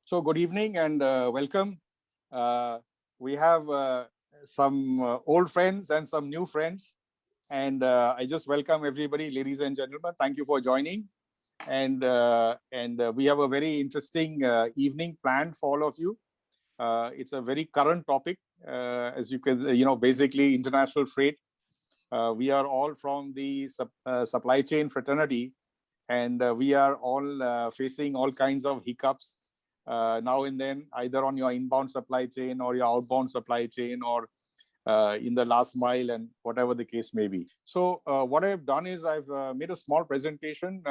So good evening and welcome. We have some old friends and some new friends. And I just welcome everybody, ladies and gentlemen. Thank you for joining. And we have a very interesting evening planned for all of you. It's a very current topic, as you can, basically international freight. We are all from the supply chain fraternity, and we are all facing all kinds of hiccups now and then, either on your inbound supply chain or your outbound supply chain, or in the last mile, and whatever the case may be. So what I've done is I've made a small presentation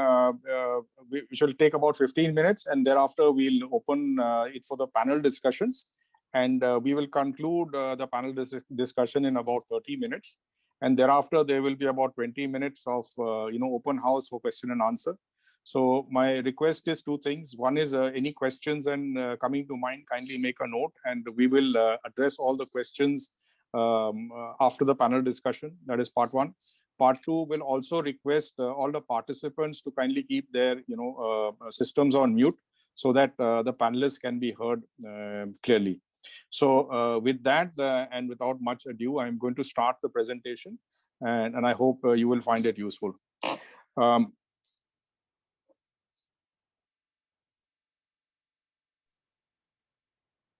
which will take about 15 minutes, and thereafter we'll open it for the panel discussions, and we will conclude the panel discussion in about 30 minutes. And thereafter, there will be about 20 minutes of open house for question and answer. So my request is two things. One is any questions and coming to mind, kindly make a note, and we will address all the questions after the panel discussion. That is part one. Part two will also request all the participants to kindly keep their systems on mute, so that the panelists can be heard clearly. So with that and without much ado, I'm going to start the presentation, and I hope you will find it useful.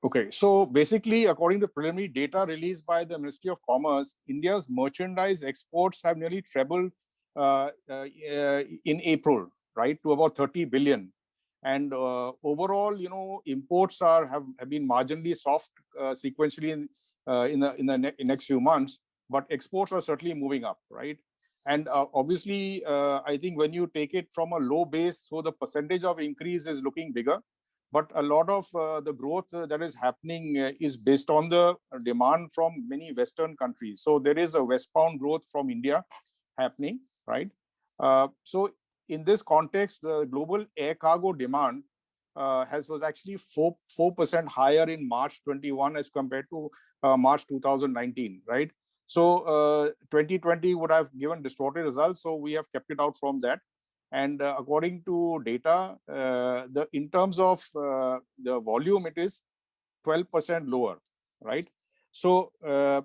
Okay, so basically, according to preliminary data released by the Ministry of Commerce, India's merchandise exports have nearly trebled in April, right, to about 30 billion. And overall, imports have been marginally soft sequentially in the next few months, but exports are certainly moving up, right? And obviously, I think when you take it from a low base, so the percentage of increase is looking bigger. But a lot of the growth that is happening is based on the demand from many Western countries. So there is a westbound growth from India happening, right? So in this context, the global air cargo demand was actually 4% higher in March 21 as compared to March 2019, right? So 2020 would have given distorted results, so we have kept it out from that. And according to data, in terms of the volume, it is 12% lower, right? So the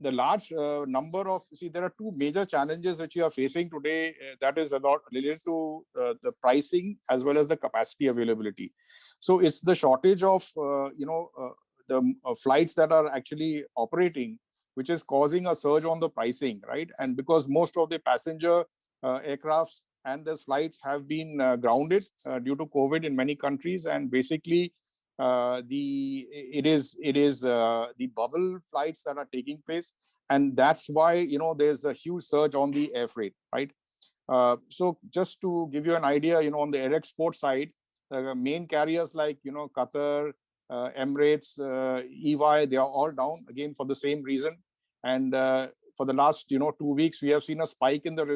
large number of, there are two major challenges which you are facing today. That is a lot related to the pricing as well as the capacity availability. So it's the shortage of the flights that are actually operating, which is causing a surge on the pricing, right? And because most of the passenger aircrafts and these flights have been grounded due to COVID in many countries, and basically it is the bubble flights that are taking place, and that's why there's a huge surge on the air freight, right? So just to give you an idea, on the air export side, main carriers like Qatar, Emirates, EY, they are all down again for the same reason. And for the last 2 weeks, we have seen a spike in the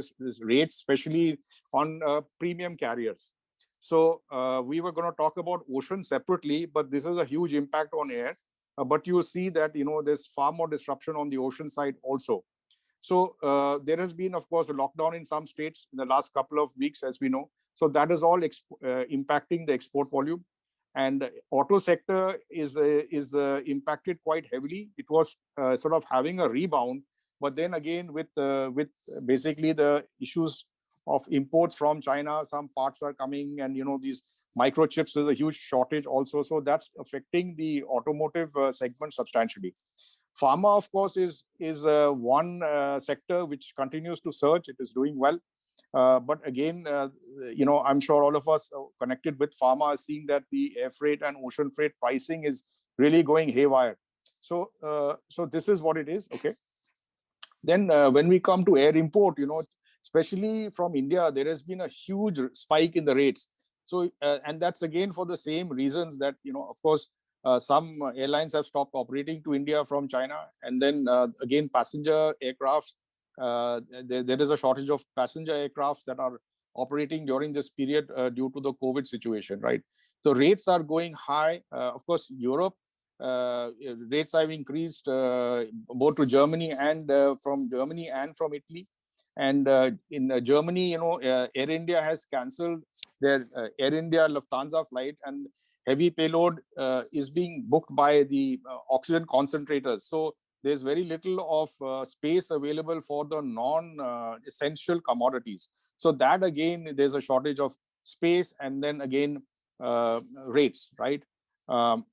rates, especially on premium carriers. So we were going to talk about ocean separately, but this is a huge impact on air. But you see that there's far more disruption on the ocean side also. So there has been, of course, a lockdown in some states in the last couple of weeks, as we know. So that is all impacting the export volume. And auto sector is impacted quite heavily. It was sort of having a rebound, but then again with basically the issues of imports from China, some parts are coming, and these microchips is a huge shortage also. So that's affecting the automotive segment substantially. Pharma, of course, is one sector which continues to surge. It is doing well. But again, I'm sure all of us connected with pharma are seeing that the air freight and ocean freight pricing is really going haywire. So, so this is what it is. Okay. Then when we come to air import, especially from India, there has been a huge spike in the rates. So, and that's again for the same reasons that, of course, some airlines have stopped operating to India from China. And then again, passenger aircrafts, there is a shortage of passenger aircrafts that are operating during this period due to the COVID situation, right? So rates are going high. Of course, Europe, rates have increased both to Germany and from Germany and from Italy. And in Germany, Air India has cancelled their Air India Lufthansa flight, and heavy payload is being booked by the oxygen concentrators. So there's very little of space available for the non-essential commodities. So that again, there's a shortage of space, and then again rates, right? Um,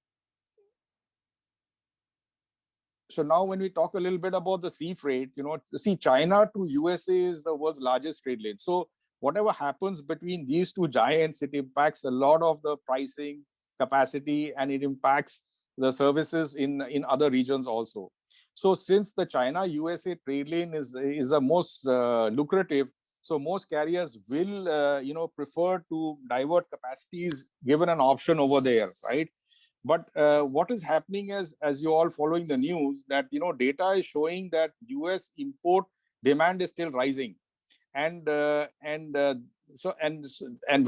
so now when we talk a little bit about the sea freight, see, China to USA is the world's largest trade lane. So whatever happens between these two giants, it impacts a lot of the pricing capacity, and it impacts the services in other regions also. So since the China USA trade lane is the most lucrative, so most carriers will prefer to divert capacities given an option over there, right? But what is happening is, as you all following the news, that data is showing that US import demand is still rising, and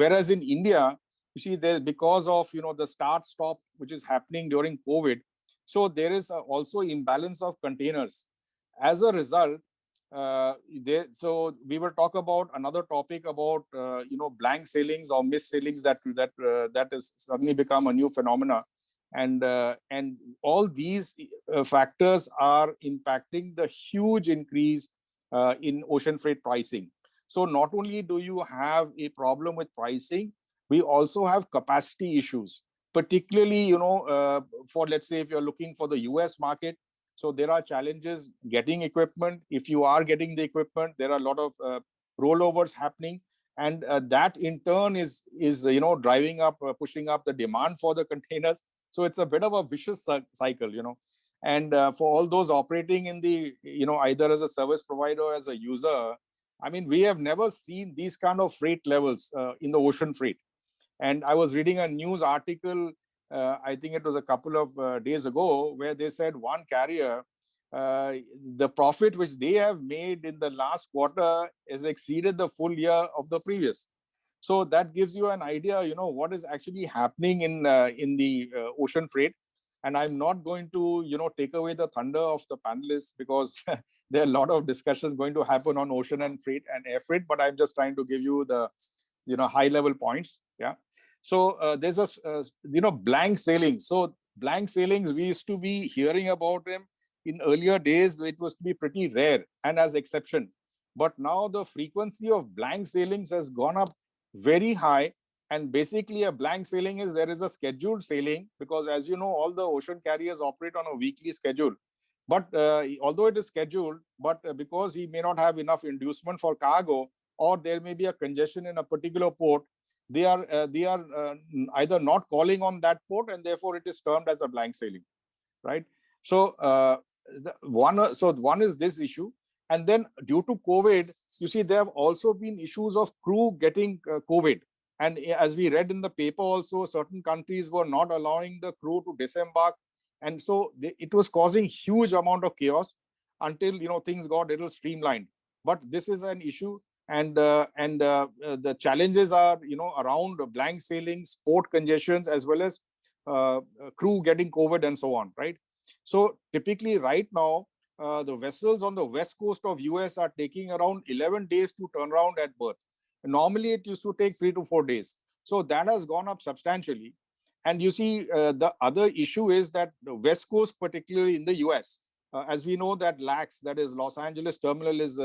whereas in India, you see, there, because of the start stop which is happening during COVID, so there is also imbalance of containers. As a result, so we will talk about another topic about blank sailings or missed sailings that has suddenly become a new phenomena, and all these factors are impacting the huge increase in ocean freight pricing. So not only do you have a problem with pricing, we also have capacity issues, particularly for, let's say, if you're looking for the US market. So there are challenges getting equipment. If you are getting the equipment, there are a lot of rollovers happening, and that in turn is driving up, pushing up the demand for the containers. So it's a bit of a vicious cycle, and for all those operating in the either as a service provider or as a user, I mean, we have never seen these kind of freight levels in the ocean freight. And I was reading a news article, I think it was a couple of days ago, where they said one carrier, the profit which they have made in the last quarter has exceeded the full year of the previous. So that gives you an idea, what is actually happening in the ocean freight. And I'm not going to, take away the thunder of the panelists, because there are a lot of discussions going to happen on ocean and freight and air freight. But I'm just trying to give you the, high level points. Yeah. So there's a, blank sailing. So blank sailings, we used to be hearing about them in earlier days. It was to be pretty rare and as exception. But now the frequency of blank sailings has gone up very high. And basically a blank sailing is, there is a scheduled sailing, because as you know, all the ocean carriers operate on a weekly schedule. But although it is scheduled, but because he may not have enough inducement for cargo, or there may be a congestion in a particular port, they are either not calling on that port, and therefore it is termed as a blank sailing, right? So one is this issue. And then due to COVID, you see, there have also been issues of crew getting COVID. And as we read in the paper also, certain countries were not allowing the crew to disembark. And so it was causing huge amount of chaos until, things got a little streamlined. But this is an issue. And the challenges are, around blank sailings, port congestions, as well as crew getting COVID and so on, right? So typically right now, the vessels on the west coast of US are taking around 11 days to turn around at berth. Normally, it used to take 3 to 4 days. So that has gone up substantially. And you see, the other issue is that the west coast, particularly in the US, as we know that LAX, that is Los Angeles terminal, is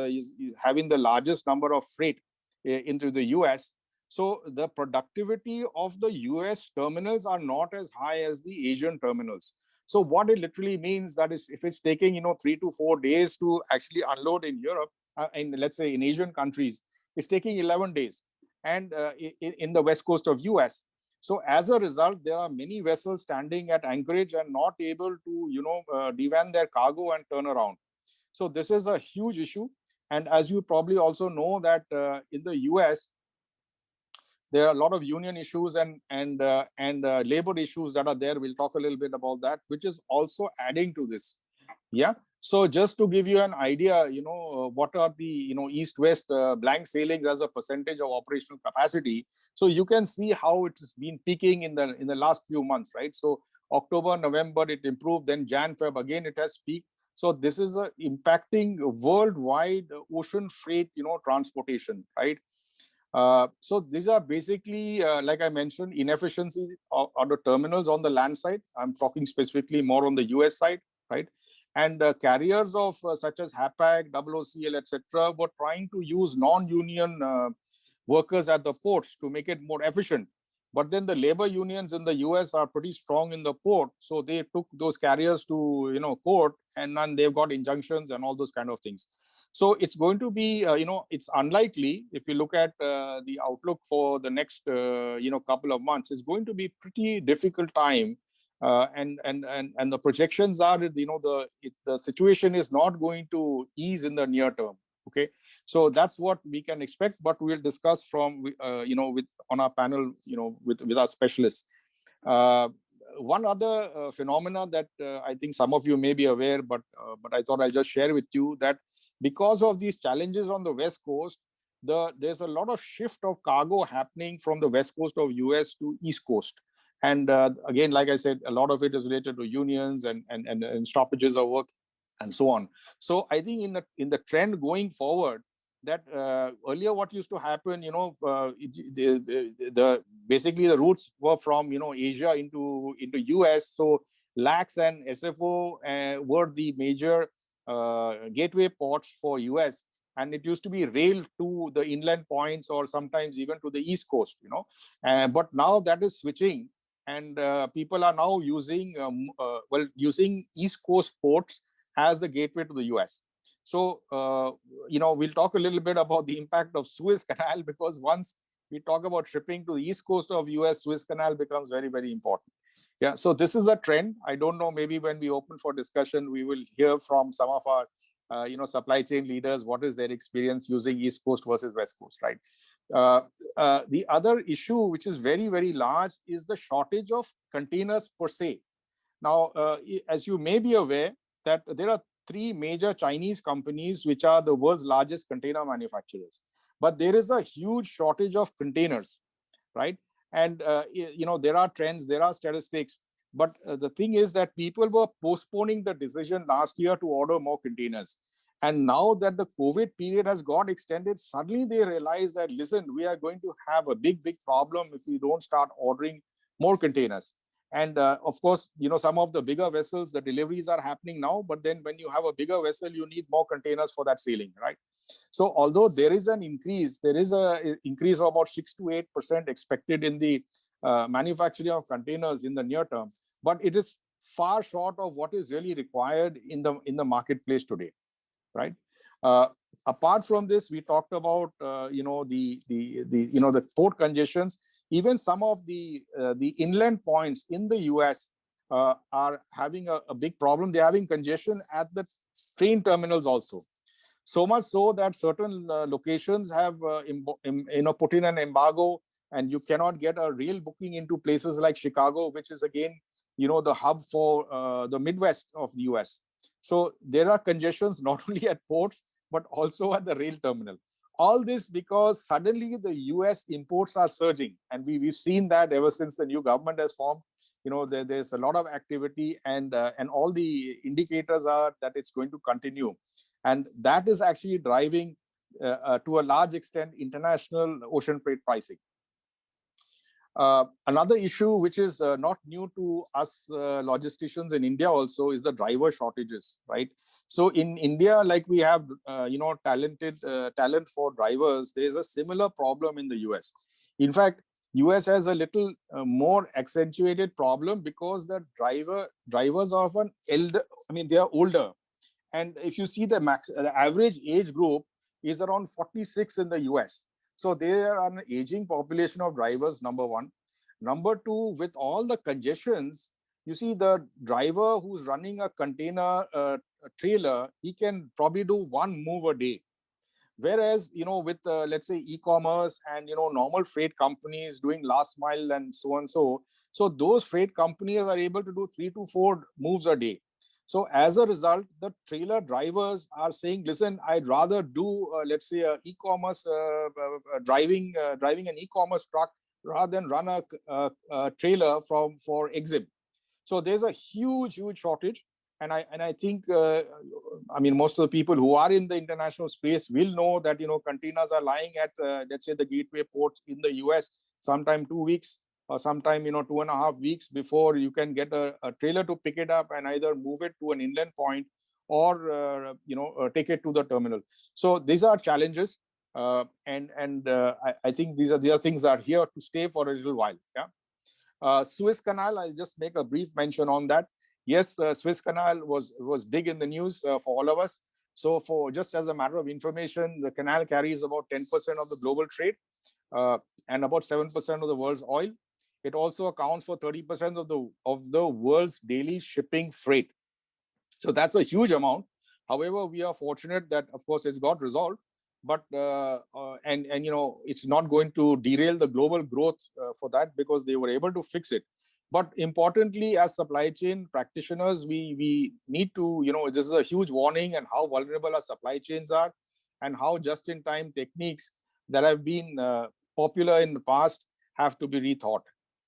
having the largest number of freight into the US. So the productivity of the US terminals are not as high as the Asian terminals. So what it literally means, that is, if it's taking 3 to 4 days to actually unload in Europe, in, let's say, in Asian countries, it's taking 11 days, and in the west coast of US. So as a result, there are many vessels standing at anchorage and not able to devan their cargo and turn around. So this is a huge issue. And as you probably also know that in the US, there are a lot of union issues and labor issues that are there. We'll talk a little bit about that, which is also adding to this. Yeah. So just to give you an idea, what are the east-west blank sailings as a percentage of operational capacity. So you can see how it has been peaking in the last few months, right? So October, November, it improved. Then Jan, Feb, again it has peaked. So this is impacting worldwide ocean freight, transportation, right? So these are basically, like I mentioned, inefficiency on the terminals on the land side. I'm talking specifically more on the US side, right? And carriers of such as Hapag, OOCL, etc., were trying to use non-union workers at the ports to make it more efficient. But then the labor unions in the US are pretty strong in the port, so they took those carriers to court, and then they've got injunctions and all those kind of things. So it's going to be it's unlikely, if you look at the outlook for the next couple of months, it's going to be pretty difficult time. And the projections are that the situation is not going to ease in the near term. Okay, so that's what we can expect, but we'll discuss from with on our panel with our specialists. uh, One other phenomena that I think some of you may be aware, but I thought I'll just share with you, that because of these challenges on the West Coast, there's a lot of shift of cargo happening from the West Coast of US to East Coast. And again, like I said, a lot of it is related to unions and stoppages of work and so on. So I think in the trend going forward, that earlier what used to happen, basically the routes were from Asia into US. So LAX and SFO were the major gateway ports for US, and it used to be rail to the inland points or sometimes even to the East Coast. But now that is switching, and people are now using using East Coast ports as a gateway to the US. So, we'll talk a little bit about the impact of Suez Canal, because once we talk about shipping to the East Coast of US, Suez Canal becomes very, very important. Yeah, so this is a trend. I don't know, maybe when we open for discussion, we will hear from some of our, supply chain leaders, what is their experience using East Coast versus West Coast, right? The other issue, which is very, very large, is the shortage of containers per se. Now, as you may be aware, that there are three major Chinese companies which are the world's largest container manufacturers, but there is a huge shortage of containers, right? And there are trends, there are statistics, but the thing is that people were postponing the decision last year to order more containers. And now that the COVID period has got extended, suddenly they realize that, listen, we are going to have a big problem if we don't start ordering more containers. And of course, some of the bigger vessels, the deliveries are happening now, but then when you have a bigger vessel, you need more containers for that sailing, right? So although there is an increase, there is an increase of about 6 to 8% expected in the manufacturing of containers in the near term, but it is far short of what is really required in the marketplace today, right? Apart from this, we talked about the port congestions. Even some of the inland points in the US are having a big problem. They're having congestion at the train terminals also. So much so that certain locations have put in an embargo, and you cannot get a real booking into places like Chicago, which is again the hub for the Midwest of the US. So there are congestions not only at ports but also at the rail terminal. All this because suddenly the US imports are surging, and we've seen that ever since the new government has formed. There's a lot of activity, and all the indicators are that it's going to continue, and that is actually driving to a large extent international ocean freight pricing. Another issue which is not new to us logisticians in India also is the driver shortages, right? So in India, like we have, talent for drivers, there is a similar problem in the US. In fact, US has a little more accentuated problem because the drivers are often elder. I mean, they are older, and if you see the average age group is around 46 in the US. So there are an aging population of drivers, number one. Number two, with all the congestions, you see the driver who's running a container trailer, he can probably do one move a day. Whereas, with let's say e-commerce and, normal freight companies doing last mile and so on, so those freight companies are able to do 3 to 4 moves a day. So as a result, the trailer drivers are saying, listen, I'd rather do, let's say, e-commerce driving an e-commerce truck rather than run a trailer for EXIM. So there's a huge shortage. And I think, I mean, most of the people who are in the international space will know that, containers are lying at, let's say, the gateway ports in the US, sometime 2 weeks or sometime, 2.5 weeks before you can get a trailer to pick it up and either move it to an inland point or, take it to the terminal. So these are challenges. I think these are things that are here to stay for a little while. Yeah. Suez Canal, I'll just make a brief mention on that. Yes, Suez Canal was big in the news for all of us. So, for just as a matter of information, the canal carries about 10% of the global trade and about 7% of the world's oil. It also accounts for 30% of the world's daily shipping freight. So that's a huge amount. However, we are fortunate that, of course, it's got resolved, but it's not going to derail the global growth for that, because they were able to fix it. But importantly, as supply chain practitioners, we need to, this is a huge warning, and how vulnerable our supply chains are, and how just-in-time techniques that have been popular in the past have to be rethought.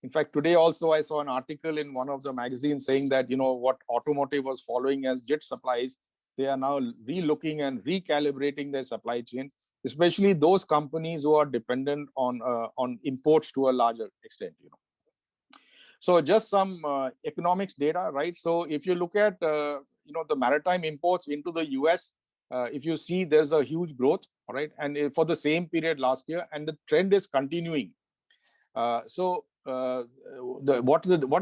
In fact, today also I saw an article in one of the magazines saying that, what automotive was following as jet supplies, they are now relooking and recalibrating their supply chain, especially those companies who are dependent on imports to a larger extent. So just some economics data, right? So if you look at the maritime imports into the US, if you see, there's a huge growth, right? And for the same period last year, and the trend is continuing. What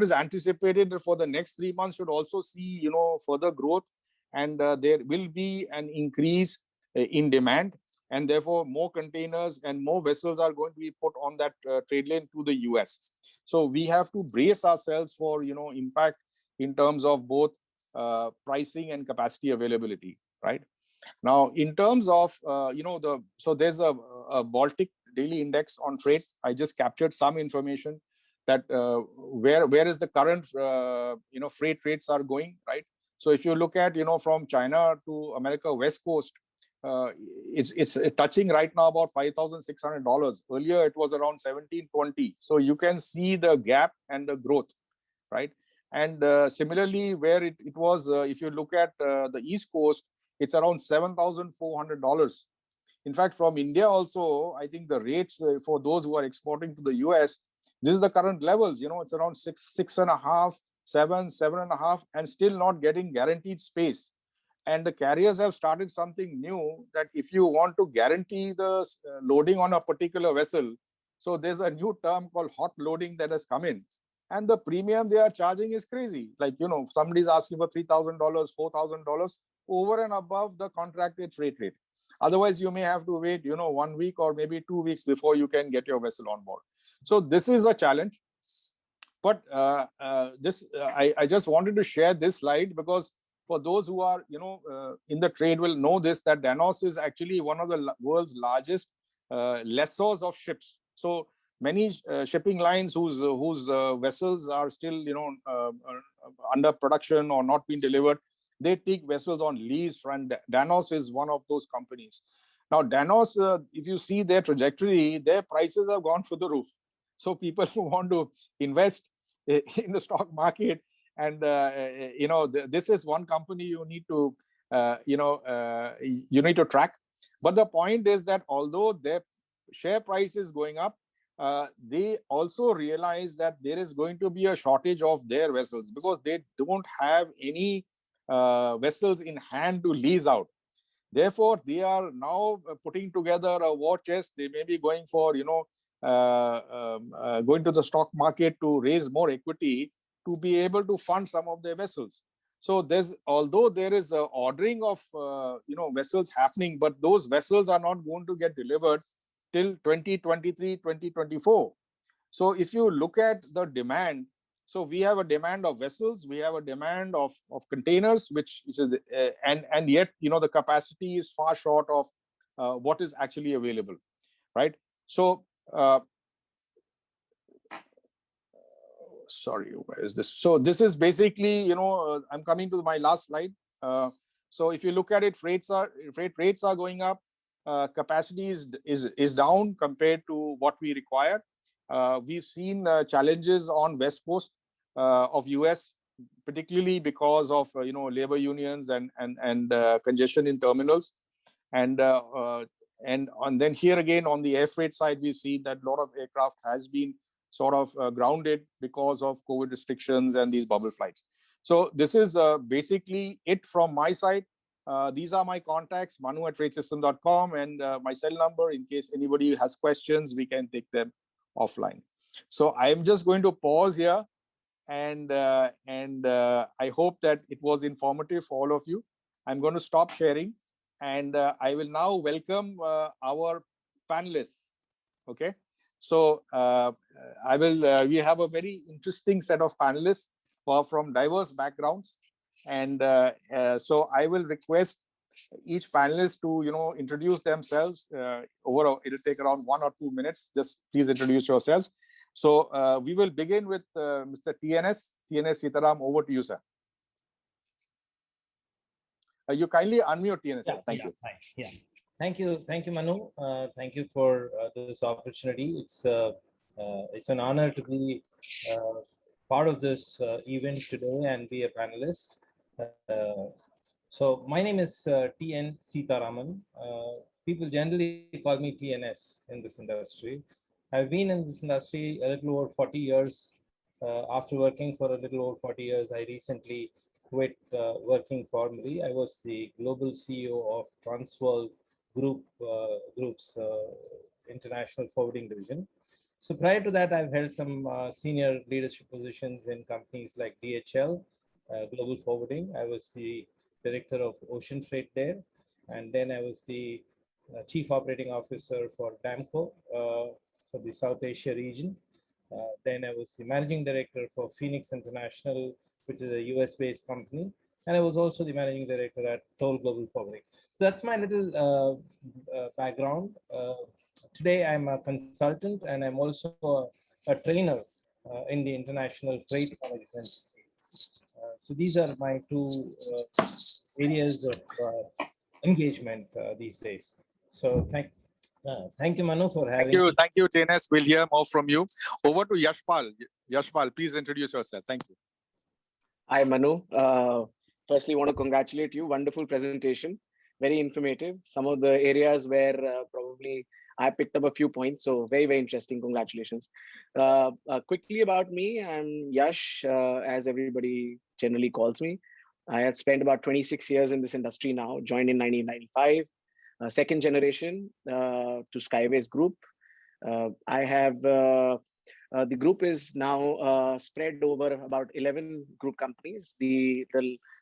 is anticipated for the next 3 months should also see further growth, and there will be an increase in demand, and therefore more containers and more vessels are going to be put on that trade lane to the US. So we have to brace ourselves for impact in terms of both pricing and capacity availability, right? Now, in terms of so there's a Baltic daily index on freight. I just captured some information that where is the current freight rates are going, right? So if you look at from China to America West Coast, it's touching right now about $5,600. Earlier it was around 1720. So you can see the gap and the growth, right? And similarly, where it was, if you look at the East Coast, it's around $7,400. In fact, from India also, I think the rates for those who are exporting to the US, this is the current levels. It's around 6.5, 7.5, and still not getting guaranteed space. And the carriers have started something new, that if you want to guarantee the loading on a particular vessel, so there's a new term called hot loading that has come in. And the premium they are charging is crazy. Like, somebody's asking for $3,000, $4,000 over and above the contracted freight rate. Otherwise, you may have to wait, 1 week or maybe 2 weeks before you can get your vessel on board. So this is a challenge. But I just wanted to share this slide, because for those who are, in the trade will know this, that Danos is actually one of the world's largest lessors of ships. So many shipping lines whose vessels are still, under production or not being delivered, they take vessels on lease, and Danos is one of those companies. Now, Danos, if you see their trajectory, their prices have gone through the roof. So people who want to invest in the stock market, and this is one company you need to track. But the point is that although their share price is going up, they also realize that there is going to be a shortage of their vessels, because they don't have any vessels in hand to lease out. Therefore, they are now putting together a war chest. They may be going for going to the stock market to raise more equity to be able to fund some of their vessels. So although there is a ordering of vessels happening, but those vessels are not going to get delivered till 2023, 2024. So if you look at the demand, so we have a demand of vessels, we have a demand of containers, which is and yet the capacity is far short of what is actually available, right? So sorry, where is this? So this is basically, I'm coming to my last slide. So if you look at it, freight rates are going up, capacity is down compared to what we require. We've seen challenges on West Coast of US, particularly because of labor unions and congestion in terminals. And then here again on the air freight side, we see that a lot of aircraft has been sort of grounded because of COVID restrictions and these bubble flights. So this is basically it from my side. These are my contacts, manu@freightsystem.com, and my cell number. In case anybody has questions, we can take them offline. So I'm just going to pause here, and I hope that it was informative for all of you. I'm going to stop sharing, and I will now welcome our panelists. Okay, so we have a very interesting set of panelists who are from diverse backgrounds, and so I will request each panelist to introduce themselves. It'll take around 1 or 2 minutes. Just please introduce yourselves. So we will begin with Mr. TNS Sitaram. Over to you, sir. You kindly unmute, TNS. Yeah, Thank you. Hi. Yeah. Thank you, Manu. Thank you for this opportunity. It's an honor to be part of this event today and be a panelist. So my name is TN Sitaraman. People generally call me TNS in this industry. I've been in this industry a little over 40 years. After working for a little over 40 years, I recently quit working formally. I was the global CEO of Transworld Group's international forwarding division. So prior to that, I've held some senior leadership positions in companies like DHL, Global Forwarding. I was the director of ocean freight there, and then I was the chief operating officer for Damco for the South Asia region. Then I was the managing director for Phoenix International, which is a US-based company, and I was also the managing director at Toll Global Forwarding. So that's my little background. Today, I'm a consultant, and I'm also a trainer in the international freight management. So these are my two areas of engagement these days. So thank you, Manu, for having me. Thank you, TNS. We'll hear more from you. Over to Yashpal. Yashpal, please introduce yourself. Thank you. Hi, Manu. Firstly, want to congratulate you. Wonderful presentation. Very informative. Some of the areas where probably I picked up a few points. So very, very interesting. Congratulations. Quickly about me, I'm Yash, as everybody generally calls me. I have spent about 26 years in this industry now, joined in 1995, second generation to Skyways Group. I have, the group is now spread over about 11 group companies. The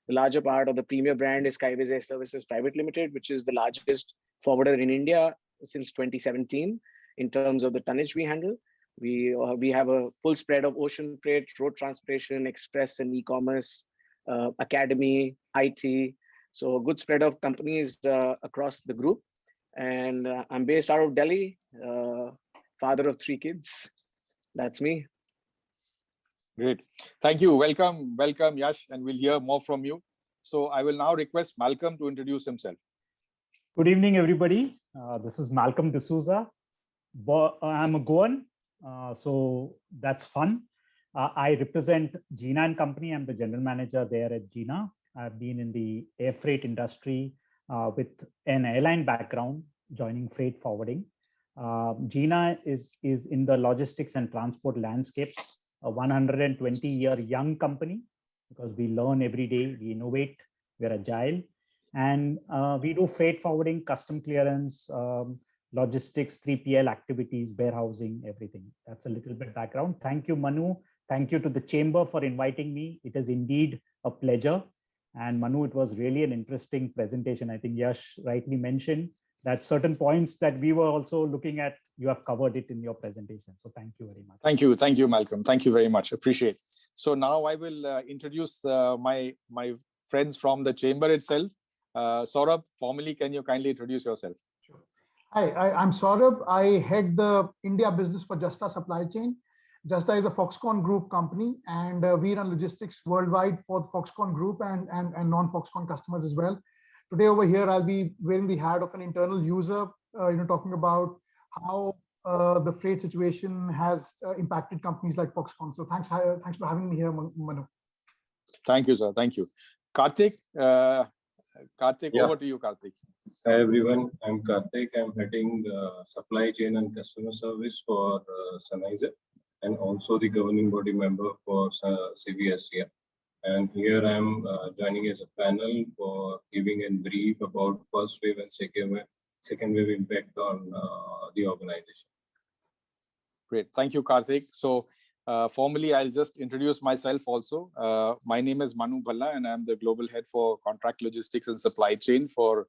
larger part of the premier brand is Skyways Air Services Private Limited, which is the largest forwarder in India since 2017 in terms of the tonnage we handle. We have a full spread of ocean freight, road transportation, express and e-commerce, academy, IT. So a good spread of companies across the group. And I'm based out of Delhi, father of 3 kids. That's me. Great. Thank you. Welcome, Yash, and we'll hear more from you. So I will now request Malcolm to introduce himself. Good evening, everybody. This is Malcolm D'Souza. I'm a Goan, so that's fun. I represent Gina & Company. I'm the general manager there at Gina. I've been in the air freight industry with an airline background, joining freight forwarding. Gina is in the logistics and transport landscape, a 120-year young company, because we learn every day, we innovate, we're agile, and we do freight forwarding, custom clearance, logistics, 3PL activities, warehousing, everything. That's a little bit background. Thank you, Manu. Thank you to the chamber for inviting me. It is indeed a pleasure. And Manu, it was really an interesting presentation. I think Yash rightly mentioned that certain points that we were also looking at, you have covered it in your presentation. So thank you very much. Thank you, Malcolm. Thank you very much. Appreciate. So now I will introduce my friends from the chamber itself. Saurabh, formally, can you kindly introduce yourself? Sure. Hi, I'm Saurabh. I head the India business for Justa Supply Chain. Justa is a Foxconn Group company, and we run logistics worldwide for the Foxconn Group and non-Foxconn customers as well. Today over here, I'll be wearing the hat of an internal user, talking about how the freight situation has impacted companies like Foxconn. So thanks for having me here, Manu. Thank you, sir. Thank you. Karthik, Yeah. over to you, Karthik. Hi everyone, I'm Karthik. I'm heading supply chain and customer service for Sennheiser and also the governing body member for CVSCA. And here I'm joining as a panel for giving a brief about first wave and second wave impact on the organization. Great. Thank you, Karthik. So formally, I'll just introduce myself also. My name is Manu Bhalla, and I'm the global head for contract logistics and supply chain for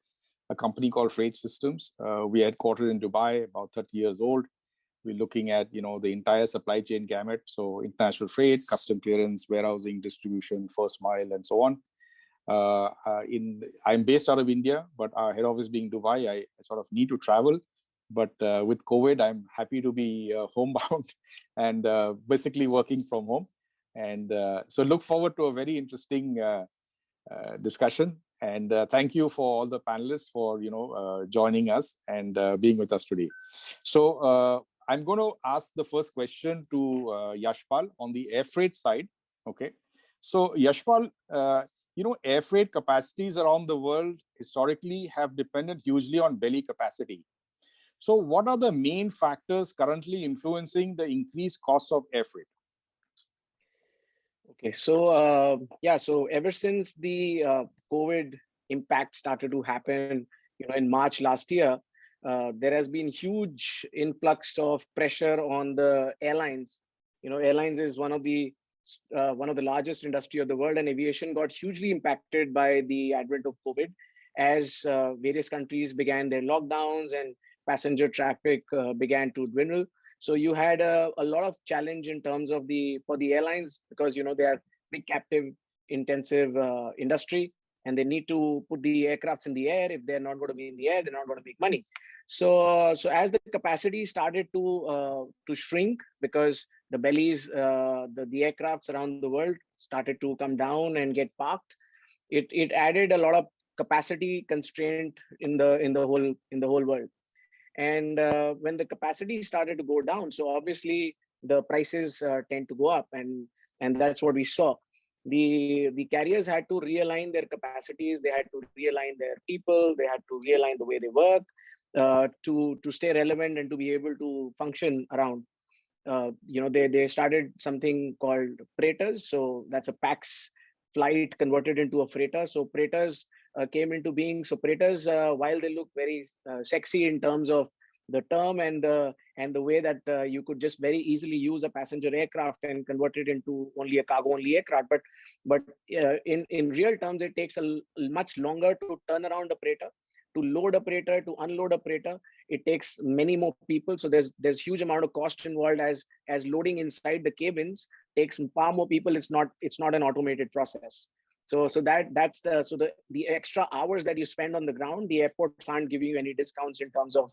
a company called Freight Systems. We are headquartered in Dubai, about 30 years old. We're looking at the entire supply chain gamut, so international freight, custom clearance, warehousing, distribution, first mile, and so on. I'm based out of India, but our head office being Dubai, I sort of need to travel. But with COVID, I'm happy to be homebound and basically working from home. And so look forward to a very interesting discussion. And thank you for all the panelists for joining us and being with us today. So I'm going to ask the first question to Yashpal on the air freight side. Okay. So Yashpal, air freight capacities around the world historically have depended hugely on belly capacity. So what are the main factors currently influencing the increased cost of air freight? Okay, so so ever since the COVID impact started to happen, in March last year, there has been huge influx of pressure on the airlines. Airlines is one of the largest industry of the world, and aviation got hugely impacted by the advent of COVID as various countries began their lockdowns and passenger traffic began to dwindle. So you had a lot of challenge in terms of for the airlines because they are big captive intensive industry, and they need to put the aircrafts in the air. If they're not going to be in the air, they're not going to make money. So as the capacity started to shrink because the bellies, the aircrafts around the world started to come down and get parked, it added a lot of capacity constraint in the whole world. And when the capacity started to go down, so obviously the prices tend to go up, and that's what we saw. The carriers had to realign their capacities, they had to realign their people, they had to realign the way they work to stay relevant and to be able to function around. They started something called freighters. So that's a PAX flight converted into a freighter. So freighters came into being. So freighters, while they look very sexy in terms of the term and the way that you could just very easily use a passenger aircraft and convert it into only a cargo only aircraft, but in real terms, it takes a much longer to turn around a freighter, to load a freighter, to unload a freighter. It takes many more people. So there's huge amount of cost involved as loading inside the cabins takes far more people. It's not an automated process. So that's the extra hours that you spend on the ground. The airports aren't giving you any discounts in terms of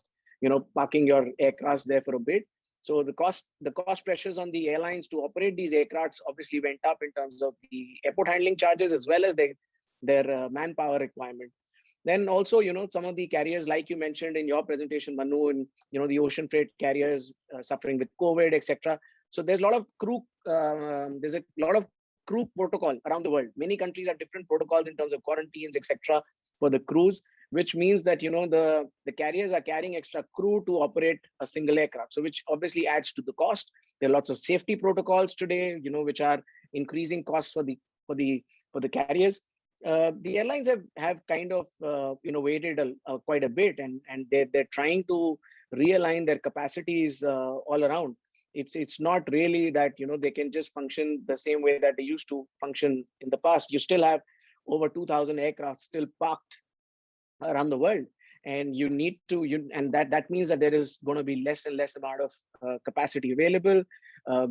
parking your aircrafts there for a bit. So the cost pressures on the airlines to operate these aircrafts obviously went up in terms of the airport handling charges as well as their manpower requirement. Then also, some of the carriers, like you mentioned in your presentation, Manu, and the ocean freight carriers suffering with COVID, etc. So there's a lot of crew protocol around the world. Many countries have different protocols in terms of quarantines, etc. for the crews, which means that the carriers are carrying extra crew to operate a single aircraft. So which obviously adds to the cost. There are lots of safety protocols today, which are increasing costs for the carriers. The airlines have kind of waited quite a bit, and they're trying to realign their capacities all around. It's not really that they can just function the same way that they used to function in the past. You still have over 2,000 aircraft still parked around the world, and you need to and that means that there is going to be less and less amount of capacity available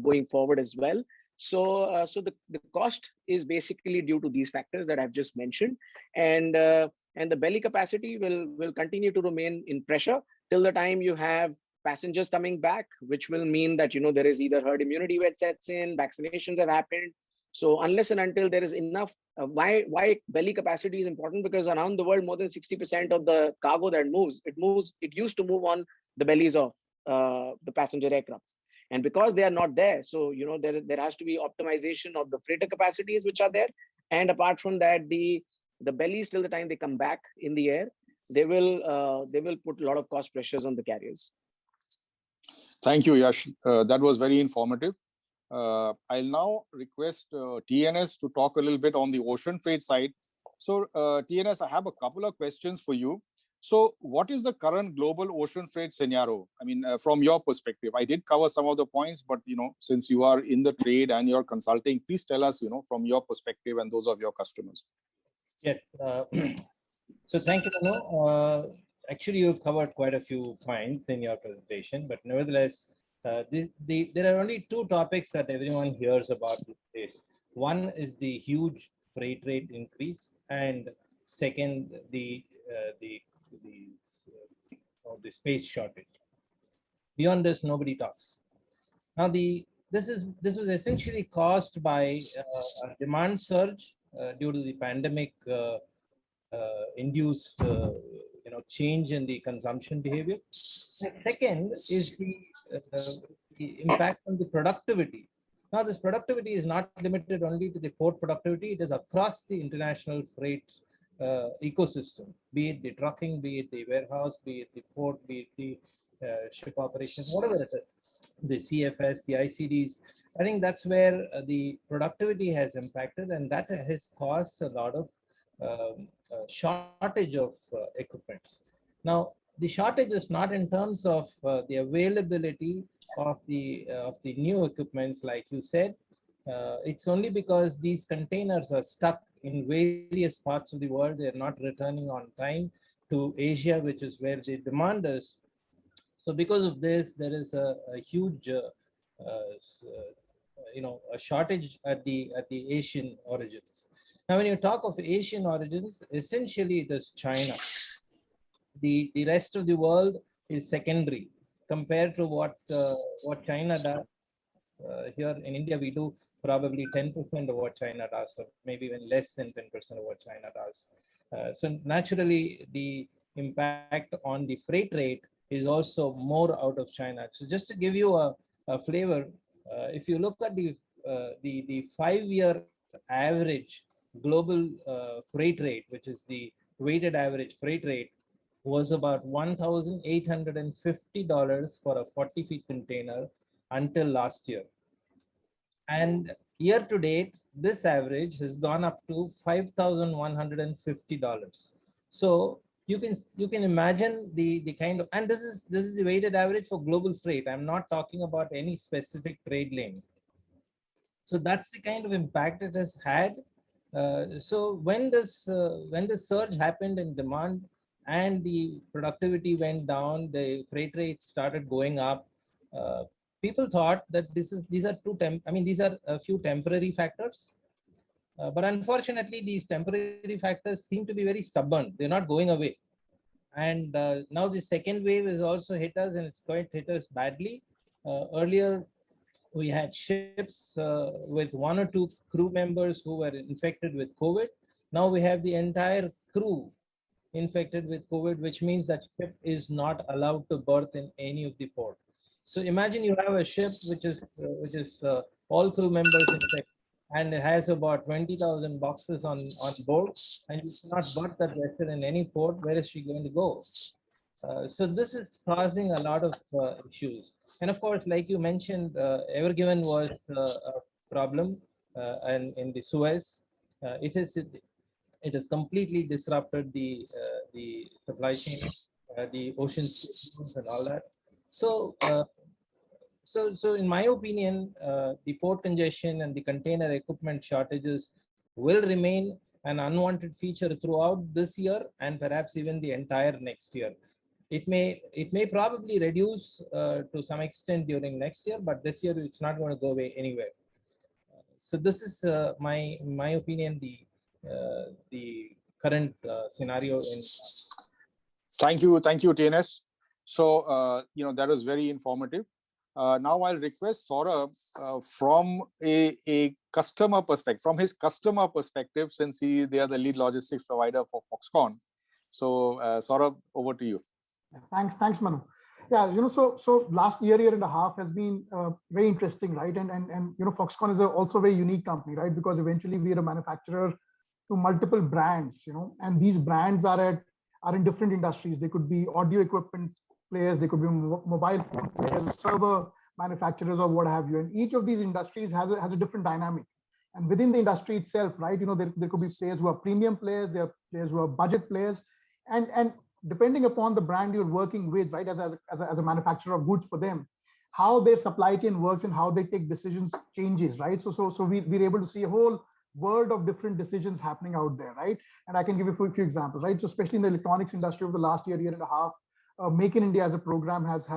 going forward as well. So the cost is basically due to these factors that I've just mentioned, and the belly capacity will continue to remain in pressure till the time you have passengers coming back, which will mean that there is either herd immunity that sets in, vaccinations have happened. So unless and until there is enough, why belly capacity is important, because around the world more than 60% of the cargo that it used to move on the bellies of the passenger aircrafts. And because they are not there, so there has to be optimization of the freighter capacities which are there, And apart from that, the bellies, till the time they come back in the air, they will put a lot of cost pressures on the carriers. Thank you, Yash. That was very informative. I'll now request TNS to talk a little bit on the ocean freight side. So TNS, I have a couple of questions for you. So what is the current global ocean freight scenario? I mean, from your perspective, I did cover some of the points, but, since you are in the trade and you're consulting, please tell us, from your perspective and those of your customers. Yes. So thank you, Manu. Actually, you've covered quite a few points in your presentation, but nevertheless, there are only two topics that everyone hears about these days. One is the huge freight rate increase, and second, the space shortage. Beyond this, nobody talks. Now, this was essentially caused by a demand surge due to the pandemic induced change in the consumption behavior. Second is the impact on the productivity. Now, this productivity is not limited only to the port productivity, it is across the international freight ecosystem, be it the trucking, be it the warehouse, be it the port, be it the ship operations, whatever it is, the CFS, the ICDs. I think that's where the productivity has impacted, and that has caused a lot of shortage of equipment. Now, the shortage is not in terms of the availability of the new equipments, like you said. It's only because these containers are stuck in various parts of the world. They're not returning on time to Asia, which is where the demand is. So because of this, there is a huge a shortage at the Asian origins. Now, when you talk of Asian origins, essentially it is China. The rest of the world is secondary compared to what China does. Here in India, we do probably 10% of what China does, or maybe even less than 10% of what China does. So naturally, the impact on the freight rate is also more out of China. So just to give you a flavor, if you look at the 5-year average global freight rate, which is the weighted average freight rate, was about $1,850 for a 40-feet container until last year. And year to date, this average has gone up to $5,150. So you can imagine the kind of, and this is the weighted average for global freight. I'm not talking about any specific trade lane. So that's the kind of impact it has had. So when this surge happened in demand and the productivity went down, the freight rates started going up. People thought that these are a few temporary factors, but unfortunately, these temporary factors seem to be very stubborn. They're not going away. And now the second wave has also hit us, and it's going to hit us badly. Earlier, we had ships with 1 or 2 crew members who were infected with COVID. Now we have the entire crew infected with COVID, which means that ship is not allowed to berth in any of the port. So imagine you have a ship which is all crew members infected, and it has about 20,000 boxes on board, and you cannot berth that vessel in any port. Where is she going to go? So this is causing a lot of issues. And of course, like you mentioned, Ever Given was a problem, and in the Suez, it has completely disrupted the supply chain, the ocean and all that. So, so in my opinion, the port congestion and the container equipment shortages will remain an unwanted feature throughout this year and perhaps even the entire next year. It may probably reduce to some extent during next year, but this year it's not going to go away anywhere. So this is my opinion, the current scenario in. Thank you, TNS. So that was very informative. Now I'll request Saurabh from a customer perspective, from his customer perspective, since they are the lead logistics provider for Foxconn. So Saurabh, over to you. Thanks, Manu. Yeah, so last year and a half has been very interesting, right? And Foxconn is also a very unique company, right? Because eventually we are a manufacturer to multiple brands, and these brands are in different industries. They could be audio equipment players, they could be mobile phone players, server manufacturers, or what have you. And each of these industries has a different dynamic. And within the industry itself, right, there could be players who are premium players, there are players who are budget players, and depending upon the brand you're working with, right, as a manufacturer of goods for them, how their supply chain works and how they take decisions changes, right? So we're able to see a whole world of different decisions happening out there, right? And I can give you a few examples, right? So especially in the electronics industry over the last year and a half, Make in India as a program has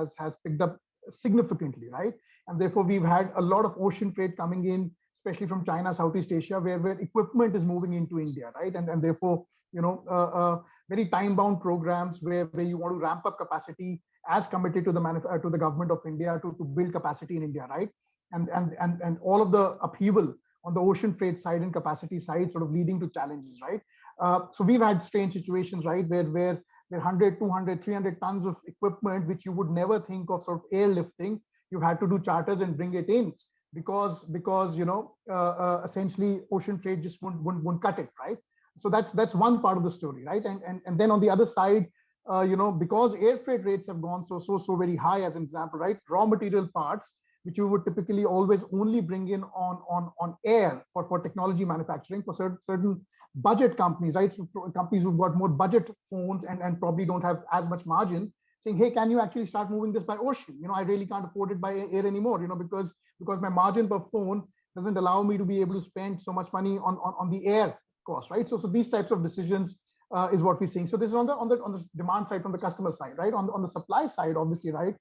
picked up significantly, right? And therefore we've had a lot of ocean freight coming in, especially from China, Southeast Asia, where equipment is moving into India, right? And therefore, very time-bound programs where you want to ramp up capacity as committed to the government of India to build capacity in India, right? And all of the upheaval on the ocean freight side and capacity side sort of leading to challenges, right? So we've had strange situations, right, where 100, 200, 300 tons of equipment, which you would never think of sort of airlifting, you had to do charters and bring it in because essentially ocean freight just won't cut it, right? So that's one part of the story, right? And then on the other side, because air freight rates have gone so very high, as an example, right? Raw material parts, which you would typically always only bring in on air for technology manufacturing for certain budget companies, right? So companies who've got more budget phones and probably don't have as much margin, saying, hey, can you actually start moving this by ocean? I really can't afford it by air anymore, because my margin per phone doesn't allow me to be able to spend so much money on the air cost, right? So these types of decisions is what we're seeing. So this is on the demand side, from the customer side, right? On the supply side, obviously, right?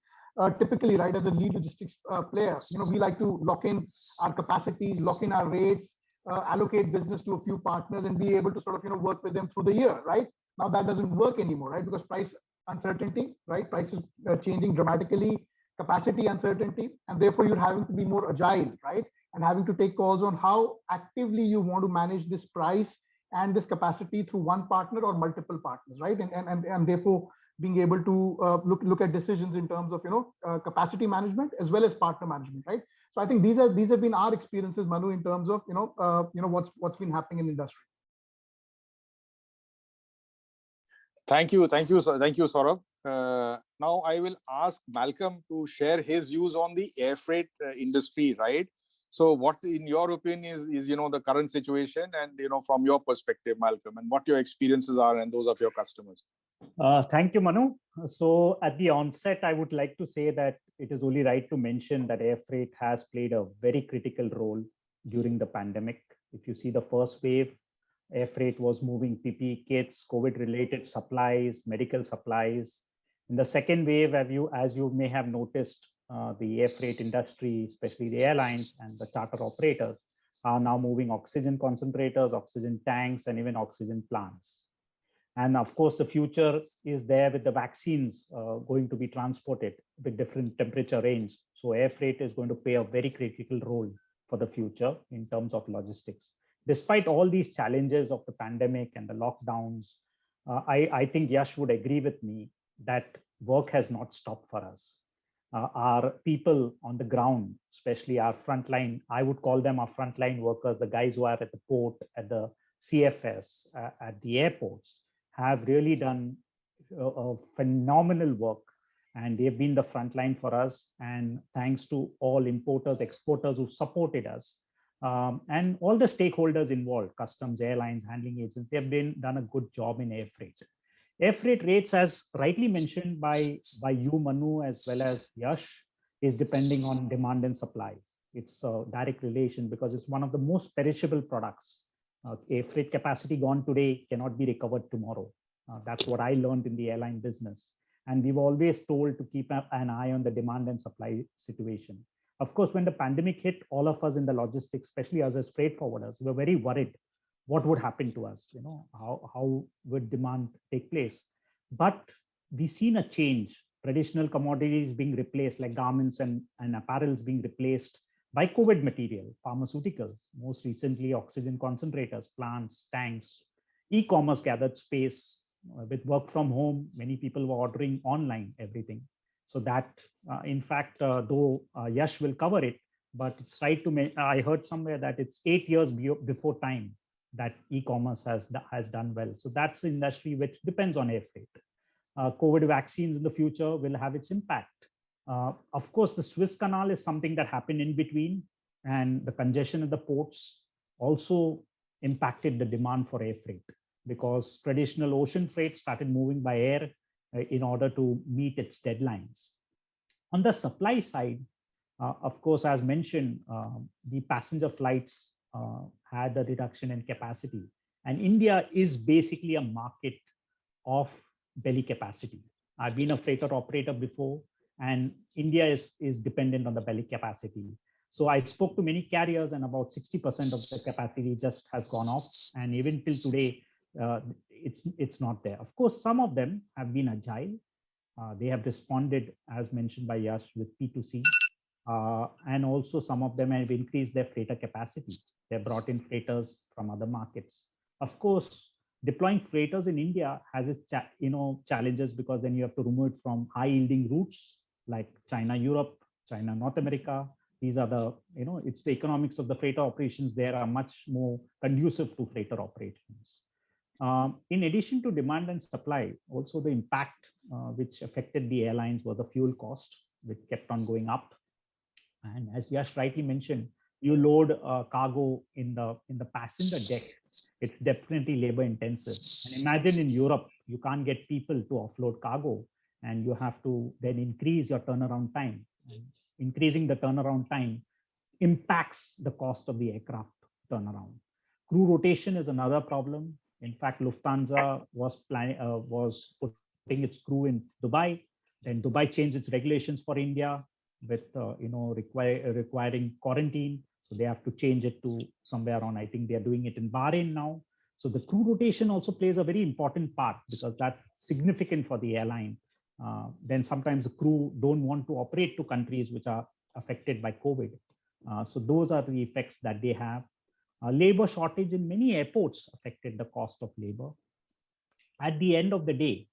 Typically, right, as a lead logistics player, we like to lock in our capacities, lock in our rates, allocate business to a few partners, and be able to sort of work with them through the year, right? Now that doesn't work anymore, right? Because price uncertainty, right? Prices changing dramatically, capacity uncertainty, and therefore you're having to be more agile, right? And having to take calls on how actively you want to manage this price and this capacity through one partner or multiple partners, right? And therefore being able to look at decisions in terms of capacity management as well as partner management, right? So I think these have been our experiences, Manu, in terms of what's been happening in the industry. Thank you, Saurabh. Now I will ask Malcolm to share his views on the air freight industry, right? So what, in your opinion, is the current situation, and from your perspective, Malcolm, and what your experiences are and those of your customers? Thank you, Manu. So at the onset, I would like to say that it is only right to mention that air freight has played a very critical role during the pandemic. If you see the first wave, air freight was moving PPE kits, COVID-related supplies, medical supplies. In the second wave, as you may have noticed, the air freight industry, especially the airlines and the charter operators, are now moving oxygen concentrators, oxygen tanks, and even oxygen plants. And of course, the future is there with the vaccines going to be transported with different temperature range. So air freight is going to play a very critical role for the future in terms of logistics. Despite all these challenges of the pandemic and the lockdowns, I think Yash would agree with me that work has not stopped for us. Our people on the ground, especially our frontline, I would call them our frontline workers, the guys who are at the port, at the CFS, at the airports, have really done a phenomenal work, and they've been the front line for us. And thanks to all importers, exporters who supported us, and all the stakeholders involved, customs, airlines, handling agents, they have done a good job in air freight. Air freight rates, as rightly mentioned by you, Manu, as well as Yash, is depending on demand and supply. It's a direct relation because it's one of the most perishable products. Air freight capacity gone today cannot be recovered tomorrow. That's what I learned in the airline business. And we were always told to keep an eye on the demand and supply situation. Of course, when the pandemic hit, all of us in the logistics, especially us as freight forwarders, were very worried. What would happen to us? How would demand take place? But we've seen a change. Traditional commodities being replaced, like garments and apparels being replaced by COVID material, pharmaceuticals, most recently oxygen concentrators, plants, tanks. E-commerce gathered space with work from home. Many people were ordering online everything. So that, in fact, though Yash will cover it, but it's right to I heard somewhere that it's 8 years before time that e-commerce has done well. So that's the industry which depends on air freight. COVID vaccines in the future will have its impact. Of course, the Suez Canal is something that happened in between, and the congestion at the ports also impacted the demand for air freight, because traditional ocean freight started moving by air in order to meet its deadlines. On the supply side, of course, as mentioned, the passenger flights had a reduction in capacity. And India is basically a market of belly capacity. I've been a freighter operator before, and India is dependent on the belly capacity. So I spoke to many carriers, and about 60% of the capacity just has gone off. And even till today, it's not there. Of course, some of them have been agile. They have responded, as mentioned by Yash, with P2C. And also some of them have increased their freighter capacity. They brought in freighters from other markets. Of course, deploying freighters in India has its challenges, because then you have to remove it from high-yielding routes like China, Europe, China, North America. These are the, it's the economics of the freighter operations there are much more conducive to freighter operations. In addition to demand and supply, also the impact which affected the airlines was the fuel cost, which kept on going up. And as Yash rightly mentioned, you load cargo in the passenger deck, it's definitely labor intensive. And imagine in Europe, you can't get people to offload cargo, and you have to then increase your turnaround time. And increasing the turnaround time impacts the cost of the aircraft turnaround. Crew rotation is another problem. In fact, Lufthansa was putting its crew in Dubai. Then Dubai changed its regulations for India with requiring quarantine. So they have to change it to somewhere around, I think they are doing it in Bahrain now. So the crew rotation also plays a very important part, because that's significant for the airline. Then sometimes the crew don't want to operate to countries which are affected by COVID. So those are the effects that they have. Labor shortage in many airports affected the cost of labor. At the end of the day,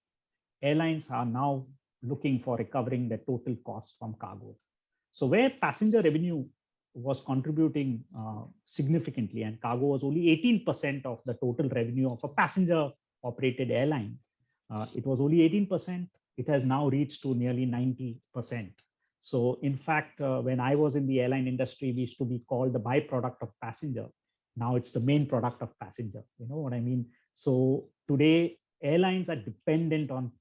airlines are now looking for recovering the total cost from cargo. So where passenger revenue was contributing significantly, and cargo was only 18% of the total revenue of a passenger operated airline, it was only 18%. It has now reached to nearly 90%. So in fact, when I was in the airline industry, we used to be called the byproduct of passenger. Now it's the main product of passenger. You know what I mean? So today, airlines are dependent on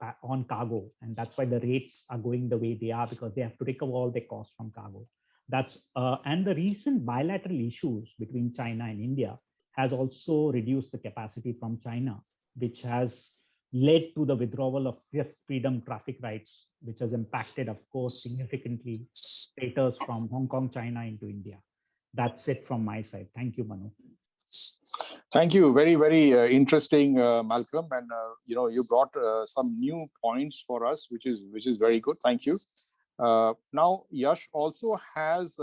cargo, and that's why the rates are going the way they are, because they have to recover all their costs from cargo. That's and the recent bilateral issues between China and India has also reduced the capacity from China, which has led to the withdrawal of fifth freedom traffic rights, which has impacted, of course, significantly freighters from Hong Kong, China into India. That's it from my side. Thank you, Manu. Thank you. Very, very interesting, Malcolm. And you brought some new points for us, which is very good. Thank you. Now, Yash also has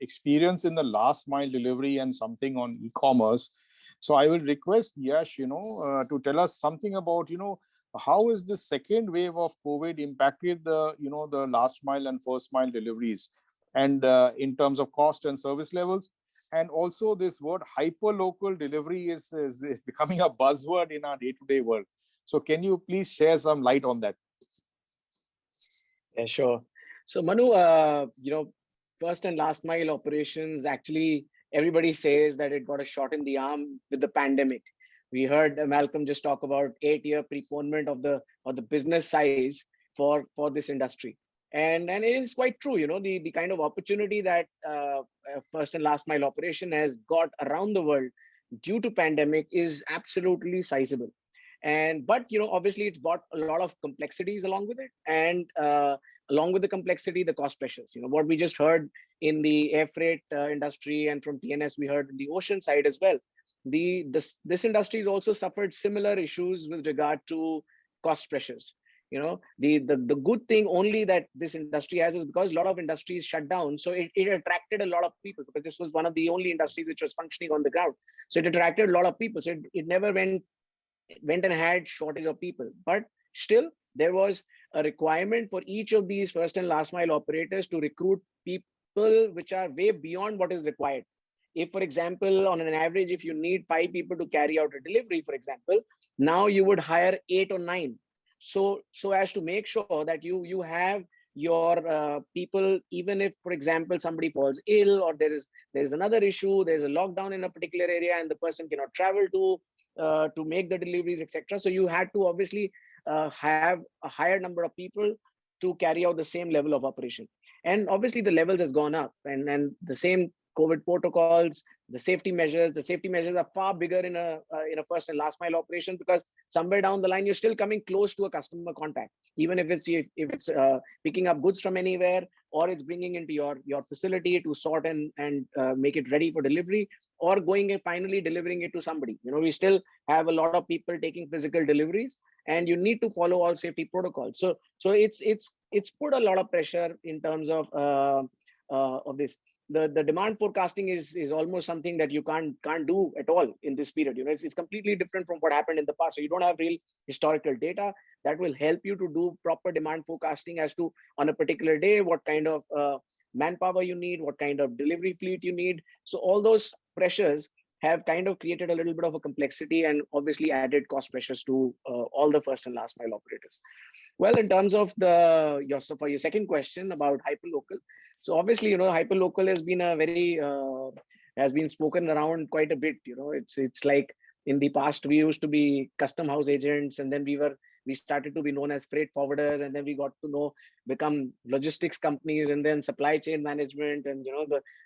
experience in the last mile delivery and something on e-commerce. So I will request Yash, to tell us something about, how is the second wave of COVID impacted the, the last mile and first mile deliveries, and in terms of cost and service levels. And also this word hyper-local delivery is becoming a buzzword in our day-to-day world. So can you please share some light on that? Yeah, sure. So Manu, first and last mile operations, actually, everybody says that it got a shot in the arm with the pandemic. We heard Malcolm just talk about 8-year preponement of the business size for this industry. And it is quite true, the kind of opportunity that first and last mile operation has got around the world due to pandemic is absolutely sizable. But obviously it's brought a lot of complexities along with it, and along with the complexity, the cost pressures. What we just heard in the air freight industry, and from TNS we heard in the ocean side as well. This industry has also suffered similar issues with regard to cost pressures. The good thing only that this industry has is because a lot of industries shut down. So it attracted a lot of people, because this was one of the only industries which was functioning on the ground. So it attracted a lot of people. So it never went and had shortage of people. But still, there was a requirement for each of these first and last mile operators to recruit people which are way beyond what is required. If, for example, on an average, if you need 5 people to carry out a delivery, for example, now you would hire 8 or 9. So as to make sure that you have your people, even if, for example, somebody falls ill or there is another issue, there's a lockdown in a particular area and the person cannot travel to make the deliveries, etc. So you had to obviously have a higher number of people to carry out the same level of operation. And obviously the levels has gone up, and the same COVID protocols, the safety measures are far bigger in a first and last mile operation, because somewhere down the line you're still coming close to a customer contact, even if it's picking up goods from anywhere, or it's bringing into your facility to sort and make it ready for delivery, or going and finally delivering it to somebody. We still have a lot of people taking physical deliveries, and you need to follow all safety protocols. So it's put a lot of pressure in terms of this. The demand forecasting is almost something that you can't do at all in this period. It's completely different from what happened in the past. So you don't have real historical data that will help you to do proper demand forecasting as to, on a particular day, what kind of manpower you need, what kind of delivery fleet you need. So all those pressures have kind of created a little bit of a complexity and obviously added cost pressures to all the first and last mile operators. Well, in terms of for your second question about hyperlocal, so obviously, hyperlocal has been has been spoken around quite a bit. It's like in the past we used to be custom house agents, and then we started to be known as freight forwarders, and then we got to become logistics companies, and then supply chain management, and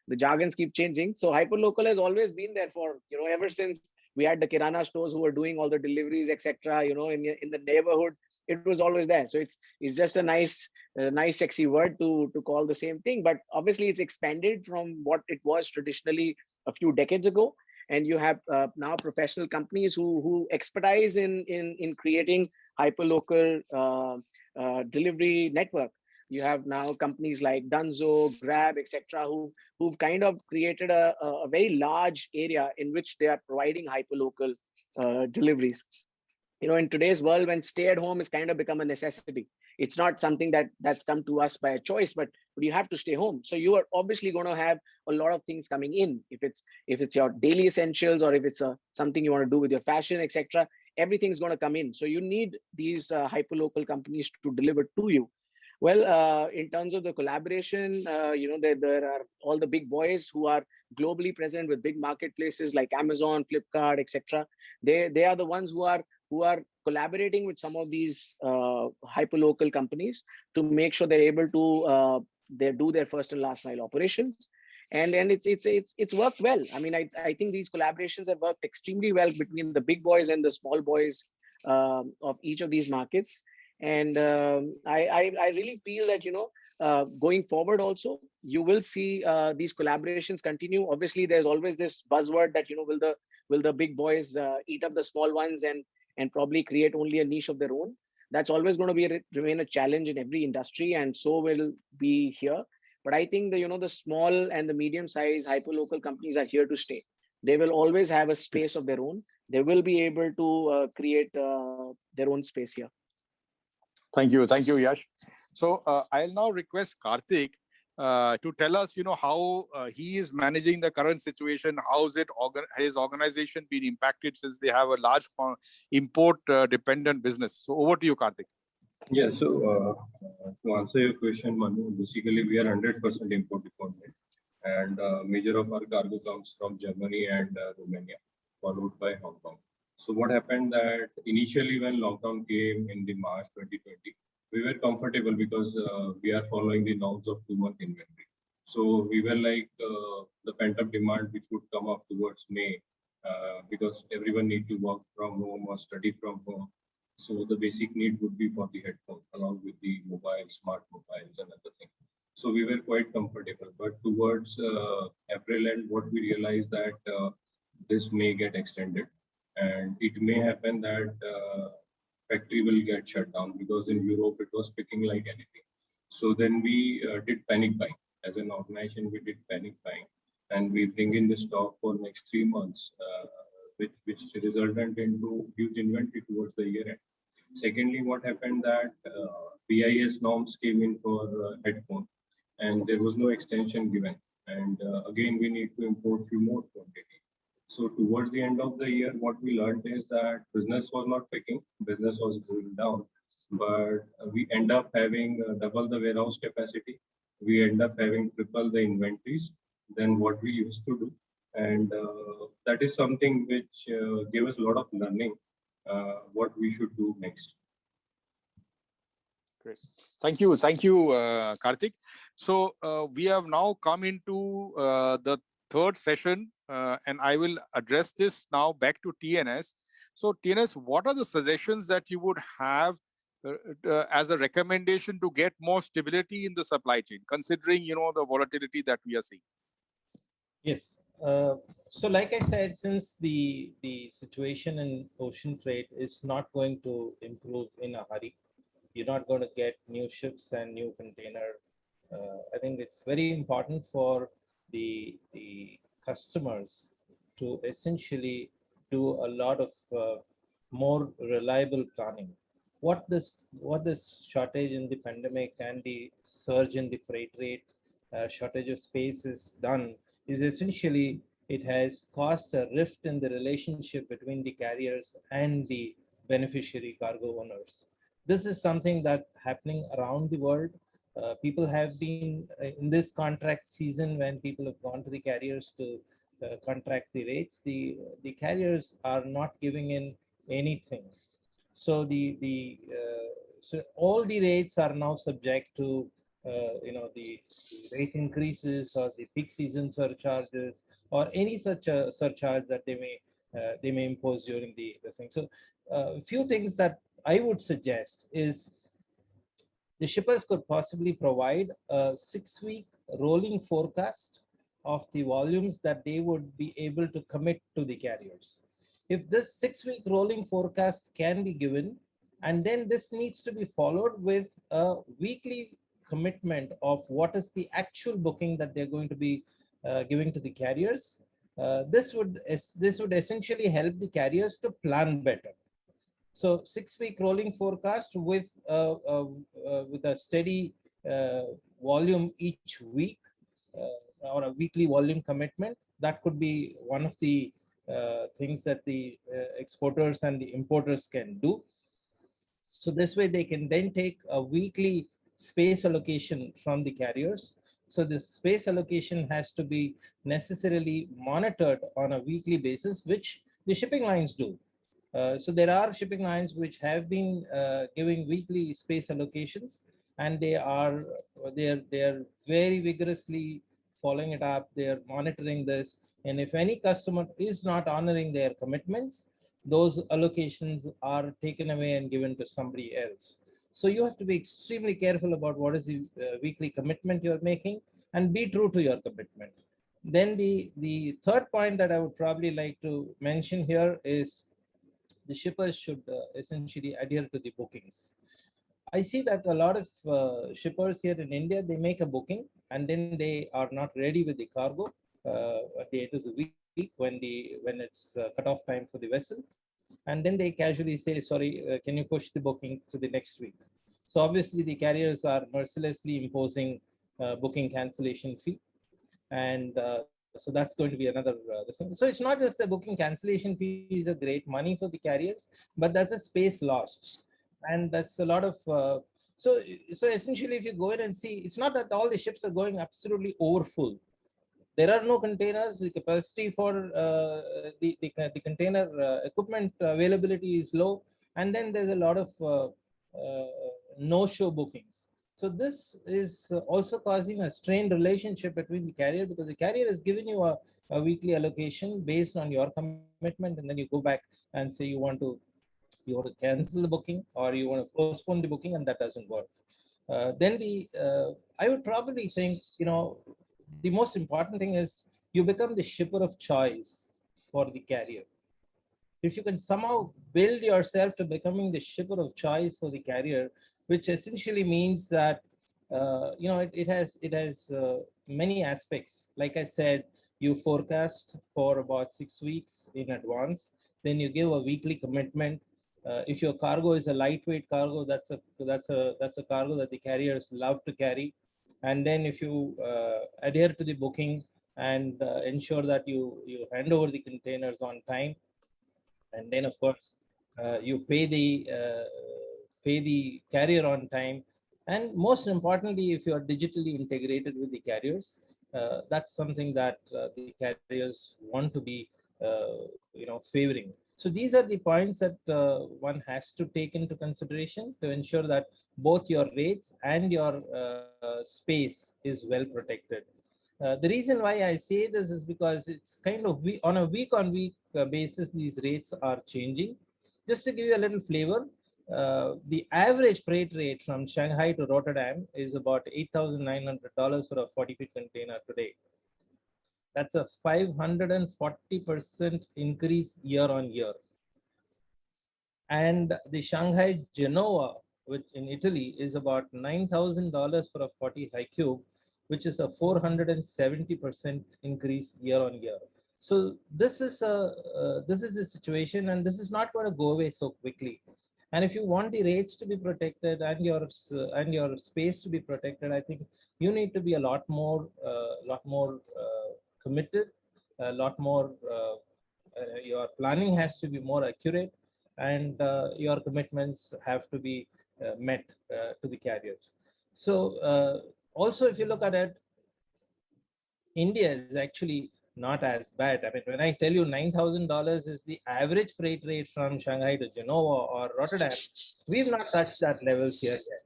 the jargons keep changing. So hyperlocal has always been there for ever since we had the kirana stores who were doing all the deliveries, etc. In the neighborhood, it was always there. So it's just a nice sexy word to call the same thing, but obviously it's expanded from what it was traditionally a few decades ago. And you have now professional companies who expertise in creating hyperlocal delivery network. You have now companies like Dunzo, Grab, etc., who've kind of created a very large area in which they are providing hyperlocal deliveries. In today's world, when stay at home has kind of become a necessity, it's not something that's come to us by a choice, but you have to stay home. So you are obviously going to have a lot of things coming in. If it's your daily essentials, or if it's something you want to do with your fashion, etc., everything's going to come in. So you need these hyperlocal companies to deliver to you. Well, in terms of the collaboration, there are all the big boys who are globally present with big marketplaces like Amazon, Flipkart, etc. They are the ones who are collaborating with some of these hyperlocal companies to make sure they're able to they do their first and last mile operations, and it's worked well. I mean, I think these collaborations have worked extremely well between the big boys and the small boys of each of these markets. And I really feel that going forward also you will see these collaborations continue. Obviously, there's always this buzzword that will the big boys eat up the small ones and probably create only a niche of their own. That's always going to remain a challenge in every industry, and so will be here. But I think the small and the medium sized hyperlocal companies are here to stay. They will always have a space of their own. They will be able to create their own space here. Thank you, Yash. So I'll now request Karthik to tell us, how he is managing the current situation. How's his organization been impacted since they have a large import dependent business? So over to you, Karthik. Yeah, so to answer your question, Manu, basically we are 100% import dependent, and major of our cargo comes from Germany and Romania, followed by Hong Kong. So what happened that initially when lockdown came in the March 2020, we were comfortable because we are following the norms of 2-month inventory. So we were like the pent-up demand which would come up towards May because everyone need to work from home or study from home. So the basic need would be for the headphone along with the smart mobiles and other things. So we were quite comfortable. But towards April end, what we realized that this may get extended, and it may happen that factory will get shut down because in Europe it was picking like anything. So then we did panic buying. As an organization, we did panic buying, and we bring in the stock for next 3 months, which resulted into huge inventory towards the year end. Secondly, what happened that BIS norms came in for headphone, and there was no extension given. And again, we need to import few more quantity. So towards the end of the year, what we learned is that business was not picking, business was going down, but we end up having double the warehouse capacity. We end up having triple the inventories than what we used to do. And that is something which gave us a lot of learning what we should do next. Great. Thank you, Karthik. So we have now come into the third session, and I will address this now back to TNS. So TNS, what are the suggestions that you would have as a recommendation to get more stability in the supply chain, considering the volatility that we are seeing? Yes. So like I said, since the situation in ocean freight is not going to improve in a hurry, you're not going to get new ships and new container. I think it's very important for the customers to essentially do a lot of more reliable planning. What this shortage in the pandemic and the surge in the freight rate, shortage of space is done is essentially it has caused a rift in the relationship between the carriers and the beneficiary cargo owners. This is something that happening around the world. People have been in this contract season when people have gone to the carriers to contract the rates. The carriers are not giving in anything. So so all the rates are now subject to the rate increases or the peak season surcharges or any such a surcharge that they may impose during the thing. So a few things that I would suggest is the shippers could possibly provide a 6-week rolling forecast of the volumes that they would be able to commit to the carriers. If this 6-week rolling forecast can be given, and then this needs to be followed with a weekly commitment of what is the actual booking that they're going to be giving to the carriers. This would essentially help the carriers to plan better. So 6-week rolling forecast with a steady volume each week or a weekly volume commitment. That could be one of the things that the exporters and the importers can do. So this way they can then take a weekly space allocation from the carriers. So this space allocation has to be necessarily monitored on a weekly basis, which the shipping lines do. So there are shipping lines which have been giving weekly space allocations, and they are very vigorously following it up. They are monitoring this, and if any customer is not honoring their commitments, those allocations are taken away and given to somebody else. So you have to be extremely careful about what is the weekly commitment you're making, and be true to your commitment. Then the third point that I would probably like to mention here is the shippers should essentially adhere to the bookings. I see that a lot of shippers here in India, they make a booking and then they are not ready with the cargo at the end of the week when it's cutoff time for the vessel. And then they casually say, sorry, can you push the booking to the next week? So obviously the carriers are mercilessly imposing booking cancellation fee. And so that's going to be another thing. So it's not just the booking cancellation fee is a great money for the carriers, but that's a space lost. And that's a lot of, so essentially if you go in and see, it's not that all the ships are going absolutely overfull. There are no containers. The capacity for the container equipment availability is low. And then there's a lot of no-show bookings. So this is also causing a strained relationship between the carrier, because the carrier has given you a weekly allocation based on your commitment, and then you go back and say you want to cancel the booking or you want to postpone the booking, and that doesn't work. Then I would probably think, the most important thing is you become the shipper of choice for the carrier. If you can somehow build yourself to becoming the shipper of choice for the carrier, which essentially means that it has many aspects. Like I said, you forecast for about 6 weeks in advance, then you give a weekly commitment. If your cargo is a lightweight cargo, that's a cargo that the carriers love to carry. And then if you adhere to the booking and ensure that you hand over the containers on time, and then of course you pay the carrier on time, and most importantly, if you are digitally integrated with the carriers, that's something that the carriers want to be favoring. So these are the points that one has to take into consideration to ensure that both your rates and your space is well protected. The reason why I say this is because it's kind of on a week-on-week basis, these rates are changing. Just to give you a little flavor, the average freight rate from Shanghai to Rotterdam is about $8,900 for a 40-feet container today. That's a 540% increase year on year. And the Shanghai Genoa, which in Italy, is about $9,000 for a 40 high cube, which is a 470% increase year on year. So this is the situation, and this is not going to go away so quickly. And if you want the rates to be protected and your space to be protected, I think you need to be a lot more committed, a lot more. Your planning has to be more accurate, and your commitments have to be met to the carriers. So also, if you look at it, India is actually not as bad. I mean, when I tell you $9,000 is the average freight rate from Shanghai to Genoa or Rotterdam, we've not touched that levels here yet.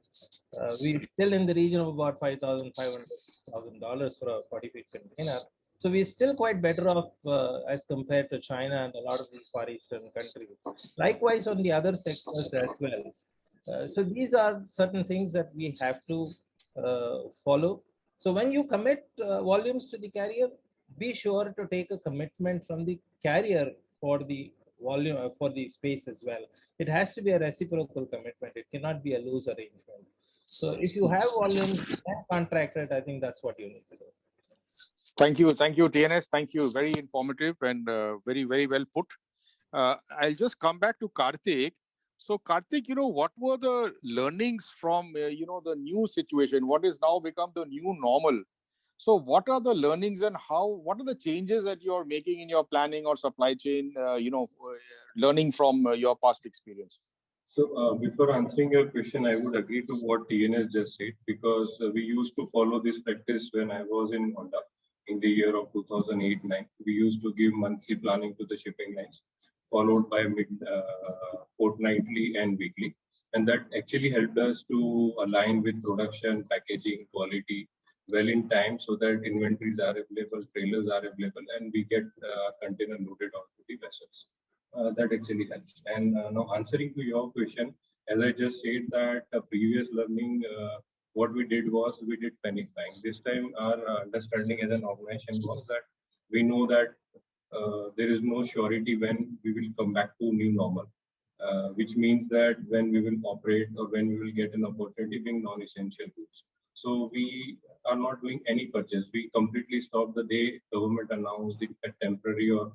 We're still in the region of about $5,500 for a 40-feet container. So we're still quite better off as compared to China and a lot of these Far Eastern countries. Likewise, on the other sectors as well. So these are certain things that we have to follow. So when you commit volumes to the carrier, be sure to take a commitment from the carrier for the volume, for the space as well. It has to be a reciprocal commitment. It cannot be a loose arrangement. So if you have volumes and contracted, I think that's what you need to do. Thank you, TNS. Thank you. Very informative and very, very well put. I'll just come back to Karthik. So Karthik, what were the learnings from, the new situation? What is now become the new normal? So what are the learnings and what are the changes that you're making in your planning or supply chain, learning from your past experience? So before answering your question, I would agree to what TNS just said, because we used to follow this practice when I was in Honda in the year of 2008-9. We used to give monthly planning to the shipping lines, followed by fortnightly and weekly. And that actually helped us to align with production, packaging, quality well in time, so that inventories are available, trailers are available, and we get container loaded onto the vessels. That actually helps. And now answering to your question, as I just said that previous learning, what we did was we did panic buying. This time our understanding as an organization was that we know that there is no surety when we will come back to new normal, which means that when we will operate or when we will get an opportunity being non-essential goods. So we are not doing any purchase. We completely stopped the day government announced the temporary or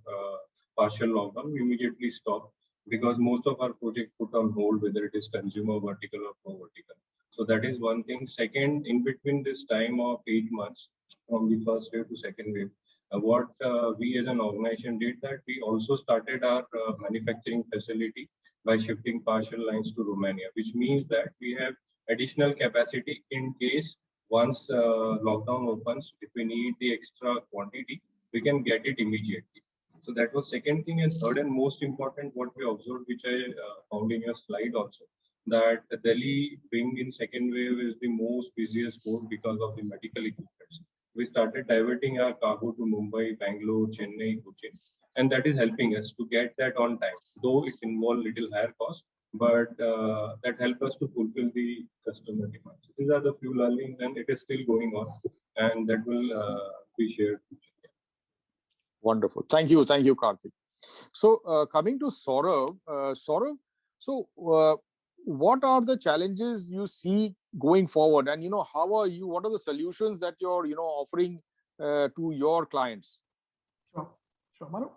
partial lockdown. We immediately stopped, because most of our project put on hold, whether it is consumer vertical or pro vertical. So that is one thing. Second, in between this time of 8 months from the first wave to second wave, what we as an organization did, that we also started our manufacturing facility by shifting partial lines to Romania, which means that we have additional capacity in case once lockdown opens, if we need the extra quantity, we can get it immediately. So that was second thing. And third and most important, what we observed, which I found in your slide also, that Delhi being in second wave is the most busiest port because of the medical equipment. We started diverting our cargo to Mumbai, Bangalore, Chennai, Cochin, and that is helping us to get that on time, though it involved little higher cost, but that helped us to fulfill the customer demand. So these are the few learnings, and it is still going on, and that will be shared. Wonderful. Thank you, Karthik. So coming to Saurabh, so what are the challenges you see going forward, and what are the solutions that you're offering to your clients? Sure, Manu.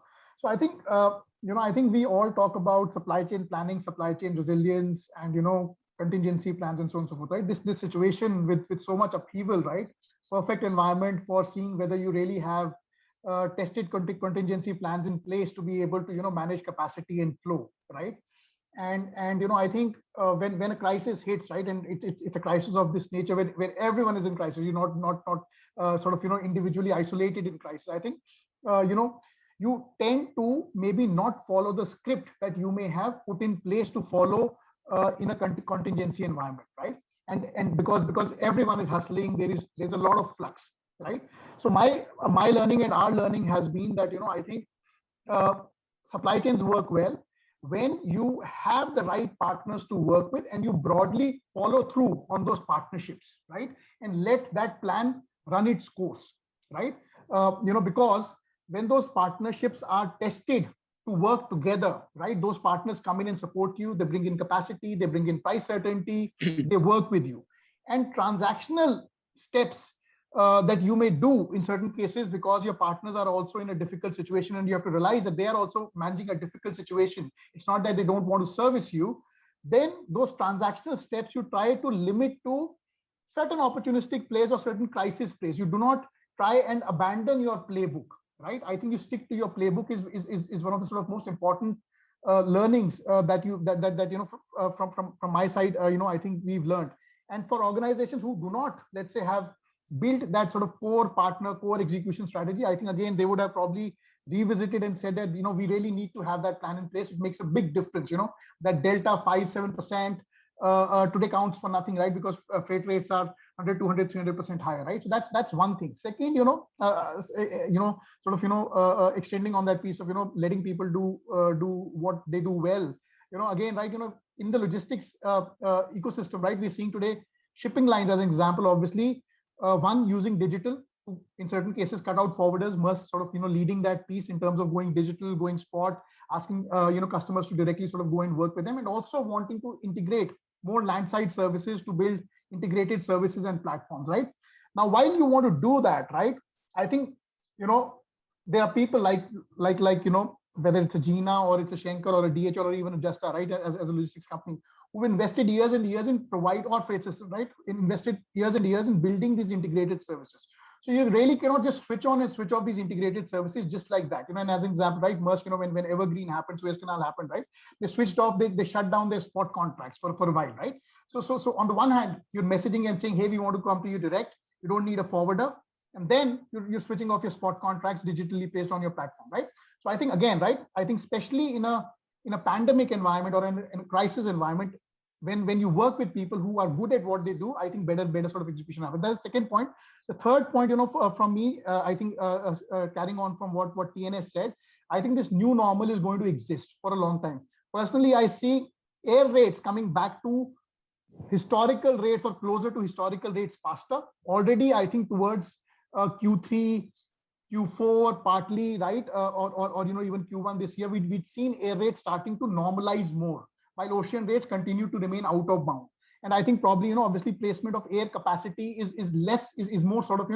So I think, I think we all talk about supply chain planning, supply chain resilience, and, contingency plans and so on and so forth, right? This situation with so much upheaval, right? Perfect environment for seeing whether you really have tested contingency plans in place to be able to, manage capacity and flow, right? And I think when a crisis hits, right, and it's a crisis of this nature where everyone is in crisis, you're not sort of individually isolated in crisis. I think you tend to maybe not follow the script that you may have put in place to follow in a contingency environment, right? And because everyone is hustling, there's a lot of flux, right? So my learning and our learning has been that I think supply chains work well when you have the right partners to work with and you broadly follow through on those partnerships, right? And let that plan run its course, right? Because when those partnerships are tested to work together, right? Those partners come in and support you. They bring in capacity, they bring in price certainty, they work with you. And transactional steps that you may do in certain cases because your partners are also in a difficult situation and you have to realize that they are also managing a difficult situation. It's not that they don't want to service you. Then those transactional steps you try to limit to certain opportunistic plays or certain crisis plays. You do not try and abandon your playbook, right? I think you stick to your playbook is one of the sort of most important learnings that from my side, I think we've learned. And for organizations who do not, let's say, have built that sort of core partner, core execution strategy, I think again they would have probably revisited and said that we really need to have that plan in place. It makes a big difference. That delta 5-7% today counts for nothing, right? Because freight rates are 100, 200, 300% higher, right? So that's one thing. Second, extending on that piece of letting people do what they do well. Again, right? In the logistics ecosystem, right? We're seeing today shipping lines as an example. Obviously, one using digital to, in certain cases, cut out forwarders. Must sort of leading that piece in terms of going digital, going spot, asking customers to directly sort of go and work with them, and also wanting to integrate more landside services to build integrated services and platforms, right? Now, while you want to do that, right, I think there are people like whether it's a Gina or it's a Schenker or a DHL or even a Justa, right, as a logistics company, who've invested years and years in provide or freight system, right, invested years and years in building these integrated services. So you really cannot just switch on and switch off these integrated services just like that. And as an example, right, Maersk, when Evergreen happened, Suez Canal happened, right, they switched off, they shut down their spot contracts for a while, right? So on the one hand, you're messaging and saying, hey, we want to come to you direct. You don't need a forwarder. And then you're switching off your spot contracts digitally placed on your platform, right? So I think again, right, I think especially in a pandemic environment or in a crisis environment, when you work with people who are good at what they do, I think better sort of execution happens. That's the second point. The third point, from me, I think carrying on from what TNS said, I think this new normal is going to exist for a long time. Personally, I see air rates coming back to historical rates or closer to historical rates faster. Already, I think towards Q3, Q4, partly, right, or even Q1 this year, we'd seen air rates starting to normalize more, while ocean rates continue to remain out of bound. And I think probably, obviously placement of air capacity is more sort of,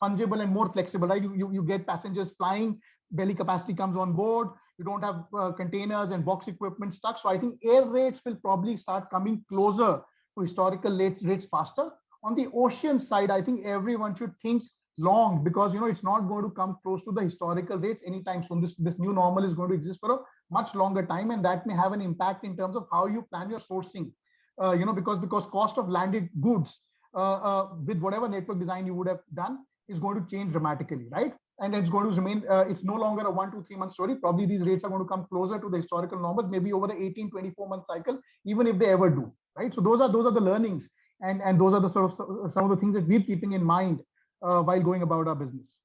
fungible and more flexible, right? You get passengers flying, belly capacity comes on board. You don't have containers and box equipment stuck. So I think air rates will probably start coming closer to historical rates faster. On the ocean side, I think everyone should think long because, it's not going to come close to the historical rates anytime soon. This new normal is going to exist for a much longer time, and that may have an impact in terms of how you plan your sourcing. Because cost of landed goods with whatever network design you would have done is going to change dramatically, right? And it's going to remain, it's no longer a 1 to 3 month story. Probably these rates are going to come closer to the historical normal, maybe over an 18-24 month cycle, even if they ever do, right? So those are the learnings, and those are the sort of some of the things that we're keeping in mind while going about our business.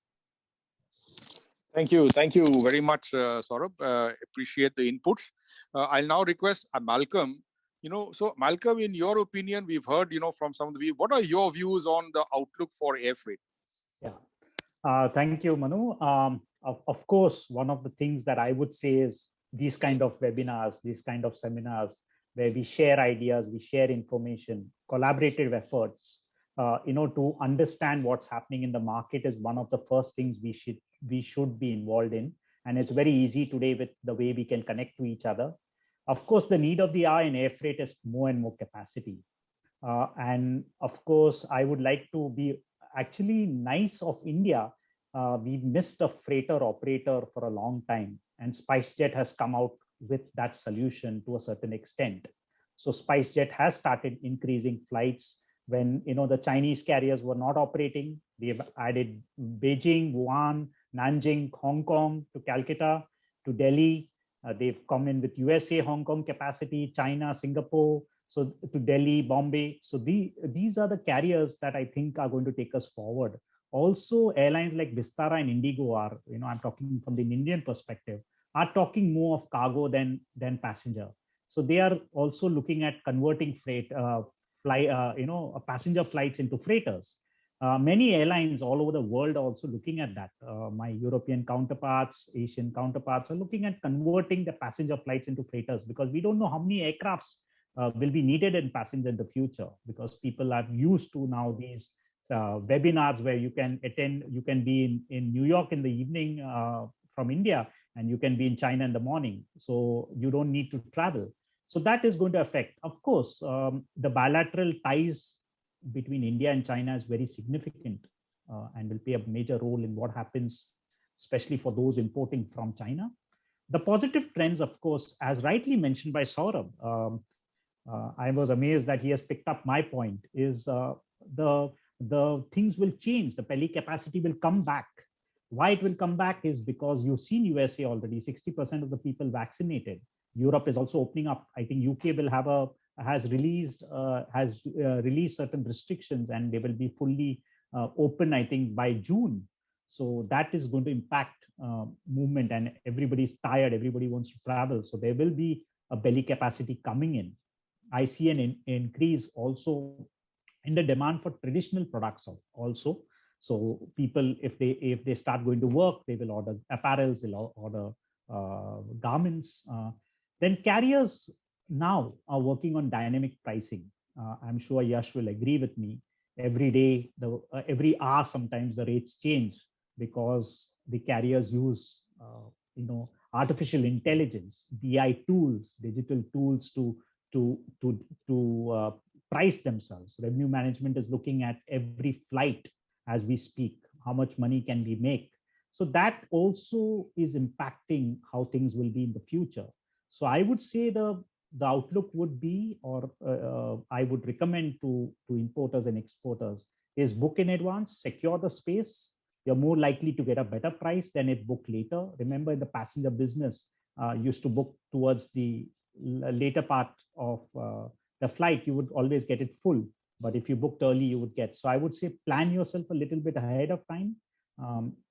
Thank you very much, Saurabh. Appreciate the inputs. I'll now request Malcolm. So Malcolm, in your opinion, we've heard, from some of the people, what are your views on the outlook for air freight? Yeah, thank you, Manu. Of course, one of the things that I would say is these kind of webinars, these kind of seminars, where we share ideas, we share information, collaborative efforts, to understand what's happening in the market is one of the first things we should be involved in. And it's very easy today with the way we can connect to each other. Of course, the need of the hour in air freight is more and more capacity. And of course, I would like to be actually nice of India. We missed a freighter operator for a long time, and SpiceJet has come out with that solution to a certain extent. So SpiceJet has started increasing flights when the Chinese carriers were not operating. They've added Beijing, Wuhan, Nanjing, Hong Kong to Calcutta, to Delhi. They've come in with USA, Hong Kong capacity, China, Singapore, so to Delhi, Bombay. So these are the carriers that I think are going to take us forward. Also, airlines like Vistara and Indigo are, I'm talking from the Indian perspective, are talking more of cargo than passenger. So they are also looking at converting passenger flights into freighters. Many airlines all over the world are also looking at that. My European counterparts, Asian counterparts are looking at converting the passenger flights into freighters, because we don't know how many aircrafts will be needed in passenger in the future, because people are used to now these webinars where you can attend, you can be in New York in the evening from India, and you can be in China in the morning. So you don't need to travel. So that is going to affect, of course, the bilateral ties between India and China is very significant and will play a major role in what happens, especially for those importing from China. The positive trends, of course, as rightly mentioned by Saurabh, I was amazed that he has picked up my point, is the things will change. The belly capacity will come back. Why it will come back is because you've seen USA already, 60% of the people vaccinated. Europe is also opening up. I think UK will has released certain restrictions, and they will be fully open, I think, by June. So that is going to impact movement, and everybody's tired. Everybody wants to travel. So there will be a belly capacity coming in. I see an increase also in the demand for traditional products also. So people, if they start going to work, they will order apparels, they'll order garments. Then carriers now are working on dynamic pricing. I'm sure Yash will agree with me. Every day, every hour, sometimes the rates change, because the carriers use, artificial intelligence, BI tools, digital tools to price themselves. Revenue management is looking at every flight as we speak. How much money can we make? So that also is impacting how things will be in the future. So I would say the outlook would be, or I would recommend to importers and exporters, is book in advance, secure the space. You're more likely to get a better price than if book later. Remember, in the passenger business, used to book towards the later part of the flight, you would always get it full. But if you booked early, you would get. So I would say plan yourself a little bit ahead of time.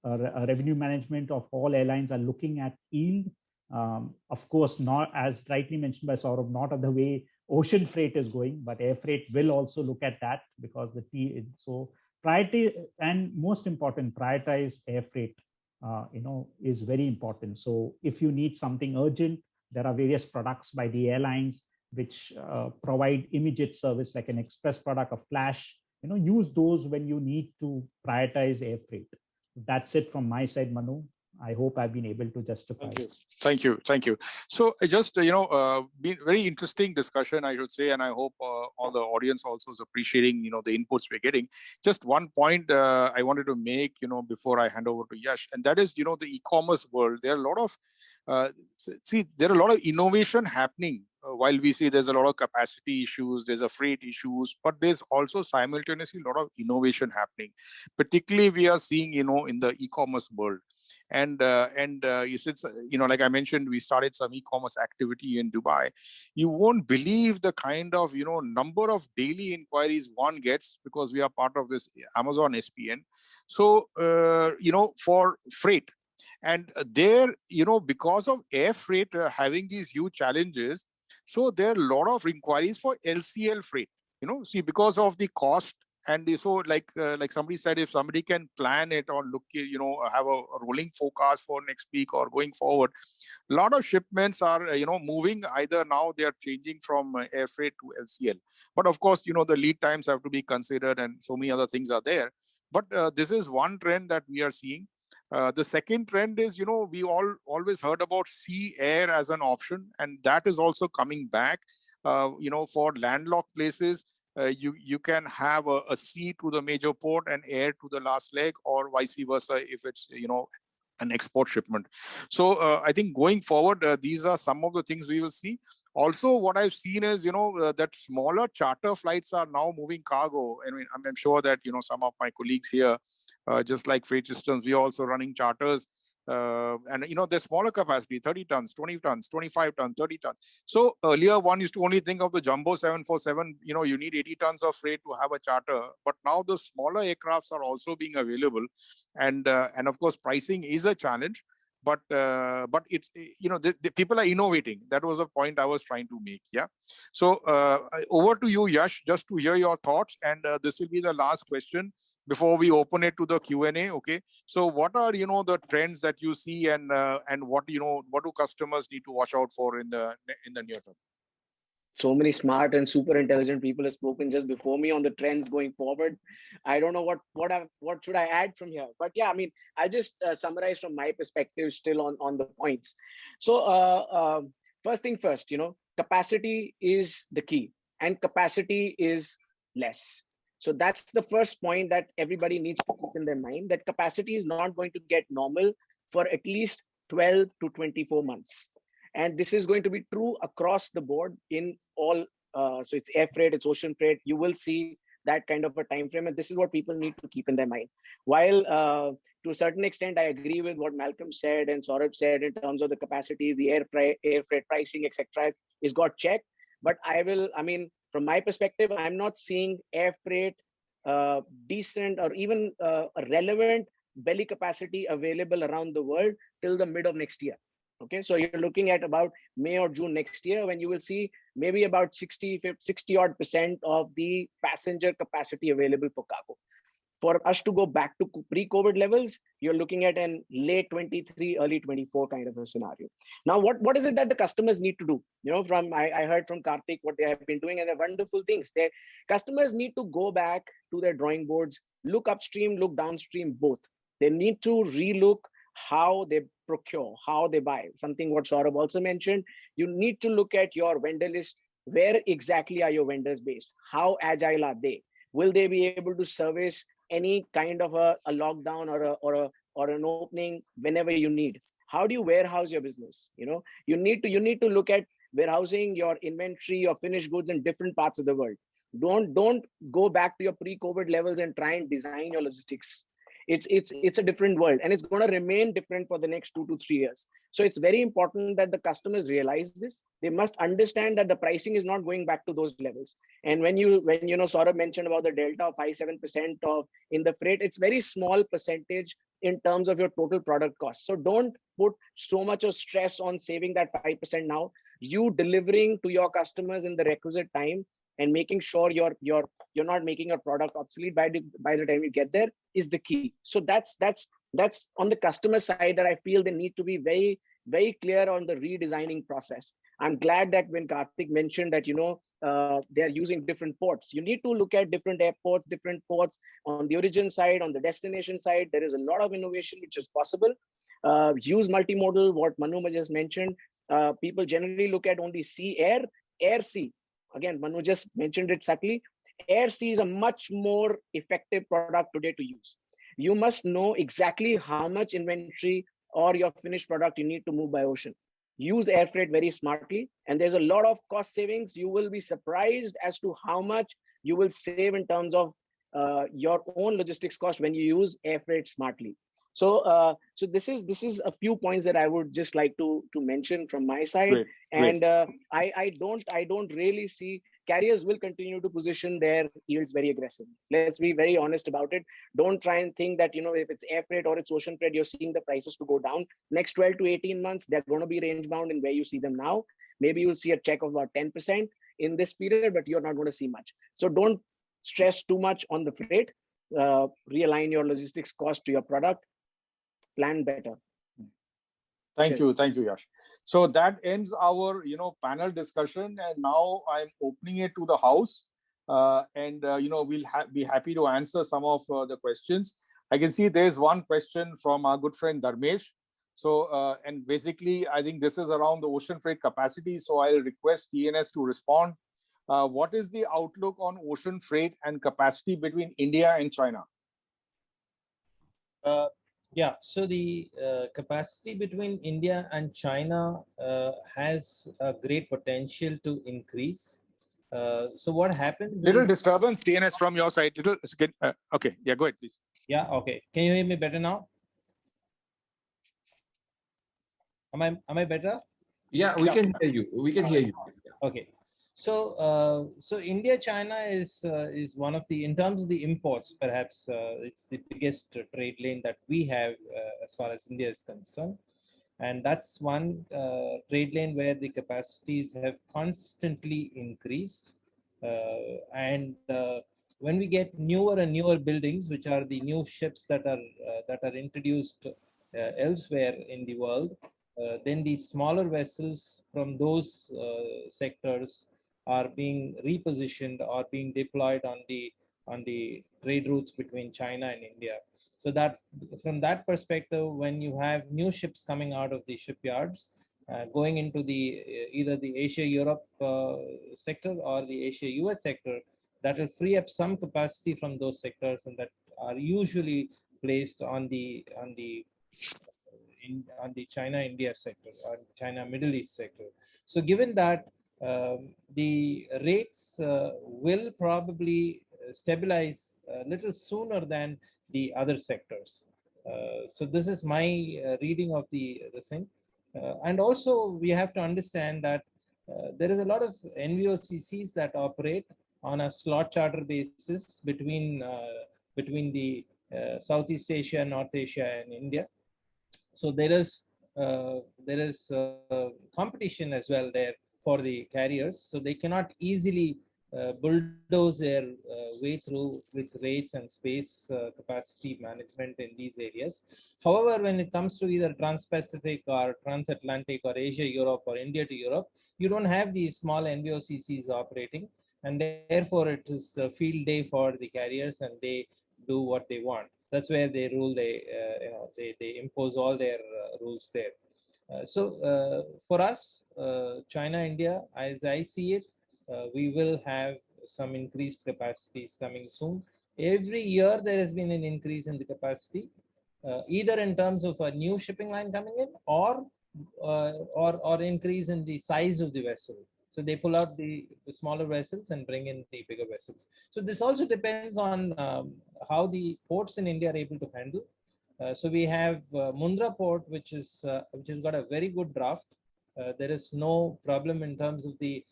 Revenue management of all airlines are looking at yield. Of course, not as rightly mentioned by Saurabh, not of the way ocean freight is going, but air freight will also look at that, because so priority, and most important, prioritize air freight, is very important. So if you need something urgent, there are various products by the airlines which provide immediate service, like an express product, a flash. Use those when you need to prioritize air freight. That's it from my side, Manu. I hope I've been able to justify. Thank you. So just, been very interesting discussion, I should say, and I hope all the audience also is appreciating, the inputs we're getting. Just one point I wanted to make, before I hand over to Yash, and that is, the e-commerce world. There are a lot of innovation happening. While we see there's a lot of capacity issues, there's a freight issues, but there's also simultaneously a lot of innovation happening. Particularly, we are seeing, in the e-commerce world. And like I mentioned, we started some e-commerce activity in Dubai. You won't believe the kind of, number of daily inquiries one gets, because we are part of this Amazon SPN. So, for freight. And there, because of air freight having these huge challenges, so there are a lot of inquiries for LCL freight, because of the cost. And so like somebody said, if somebody can plan it or look, have a rolling forecast for next week or going forward, a lot of shipments are, moving. Either now they are changing from air freight to LCL. But of course, the lead times have to be considered, and so many other things are there. But this is one trend that we are seeing. The second trend is, we always heard about sea air as an option, and that is also coming back. For landlocked places, you can have a sea to the major port and air to the last leg, or vice versa if it's an export shipment. So I think going forward, these are some of the things we will see. Also, what I've seen is, that smaller charter flights are now moving cargo. I mean, I'm sure that, some of my colleagues here, just like Freight Systems, we're also running charters. And, the smaller capacity, 30 tons, 20 tons, 25 tons, 30 tons. So earlier, one used to only think of the Jumbo 747, you need 80 tons of freight to have a charter. But now the smaller aircrafts are also being available. And of course, pricing is a challenge. But it's, the people are innovating. That was a point I was trying to make. Yeah. So over to you, Yash, just to hear your thoughts. And this will be the last question before we open it to the Q&A. Okay. So what are, the trends that you see, and what, what do customers need to watch out for in the near term? So many smart and super intelligent people have spoken just before me on the trends going forward. I don't know what should I add from here, but yeah, I mean, I just summarize from my perspective still on the points. So first thing first, capacity is the key, and capacity is less. So that's the first point that everybody needs to keep in their mind, that capacity is not going to get normal for at least 12 to 24 months. And this is going to be true across the board in all. So it's air freight, it's ocean freight. You will see that kind of a time frame, and this is what people need to keep in their mind. While to a certain extent, I agree with what Malcolm said and Saurabh said in terms of the capacities, the air freight pricing, etc., is got checked. But from my perspective, I'm not seeing air freight decent or even a relevant belly capacity available around the world till the mid of next year. Okay, so you're looking at about May or June next year, when you will see maybe about 60 odd % of the passenger capacity available for cargo. For us to go back to pre-COVID levels, you're looking at an late 23, early 24 kind of a scenario. Now, what is it that the customers need to do? I heard from Karthik what they have been doing, and they're wonderful things. Their customers need to go back to their drawing boards, look upstream, look downstream, both. They need to relook how they procure, how they buy. Something what Saurabh also mentioned, you need to look at your vendor list. Where exactly are your vendors based? How agile are they? Will they be able to service any kind of a lockdown or an opening whenever you need? How do you warehouse your business? You need to look at warehousing your inventory, your finished goods in different parts of the world. Don't go back to your pre-COVID levels and try and design your logistics. It's a different world, and it's going to remain different for the next 2 to 3 years. So it's very important that the customers realize this. They must understand that the pricing is not going back to those levels. And when Saurabh mentioned about the delta of 5-7% of in the freight, it's very small percentage in terms of your total product cost. So don't put so much of stress on saving that 5% now. You delivering to your customers in the requisite time and making sure you're not making your product obsolete by the time you get there is the key. So that's on the customer side that I feel they need to be very, very clear on the redesigning process. I'm glad that when Karthik mentioned that they're using different ports, you need to look at different airports, different ports on the origin side, on the destination side. There is a lot of innovation which is possible. Use multimodal, what Manu just mentioned. People generally look at only sea, air, sea. Again, Manu just mentioned it subtly. Air sea is a much more effective product today to use. You must know exactly how much inventory or your finished product you need to move by ocean. Use air freight very smartly, and there's a lot of cost savings. You will be surprised as to how much you will save in terms of your own logistics cost when you use air freight smartly. So this is a few points that I would just like to mention from my side. Great. And I don't really see carriers will continue to position their yields very aggressively. Let's be very honest about it. Don't try and think that if it's air freight or it's ocean freight, you're seeing the prices to go down. Next 12 to 18 months, they're going to be range bound in where you see them now. Maybe you'll see a check of about 10% in this period, but you're not going to see much. So don't stress too much on the freight. Realign your logistics cost to your product. Plan better. Thank you, Yash. So that ends our panel discussion, and now I'm opening it to the house, and we'll be happy to answer some of the questions. I can see there's one question from our good friend Dharmesh. So, and basically, I think this is around the ocean freight capacity. So I'll request TNS to respond. What is the outlook on ocean freight and capacity between India and China? Yeah, so the capacity between India and China has a great potential to increase. So what happens? Little disturbance, TNS, from your side. Little. Okay, yeah, go ahead, please. Yeah, okay. Can you hear me better now? Am I better? Yeah, we can hear you. We can hear you. Okay. So so India China is one of the, in terms of the imports, perhaps it's the biggest trade lane that we have as far as India is concerned, and that's one trade lane where the capacities have constantly increased, and when we get newer and newer buildings, which are the new ships that are introduced elsewhere in the world, then the smaller vessels from those sectors are being repositioned or being deployed on the trade routes between China and India. So that from that perspective, when you have new ships coming out of the shipyards, going into the either the Asia-Europe sector or the Asia-US sector, that will free up some capacity from those sectors, and that are usually placed on the China-India sector or China-Middle East sector. So given that, the rates will probably stabilize a little sooner than the other sectors. So this is my reading of the thing. And also we have to understand that there is a lot of NVOCCs that operate on a slot charter basis between the Southeast Asia, North Asia, and India. So there is competition as well there for the carriers. So they cannot easily bulldoze their way through with rates and space capacity management in these areas. However, when it comes to either Trans-Pacific or Transatlantic or Asia-Europe or India to Europe, you don't have these small NVOCCs operating, and therefore it is a field day for the carriers, and they do what they want. That's where they rule. They impose all their rules there. So for us, China, India, as I see it, we will have some increased capacities coming soon. Every year there has been an increase in the capacity, either in terms of a new shipping line coming in, or increase in the size of the vessel. So they pull out the smaller vessels and bring in the bigger vessels. So this also depends on how the ports in India are able to handle. So we have Mundra port, which has got a very good draft. There is no problem in terms of the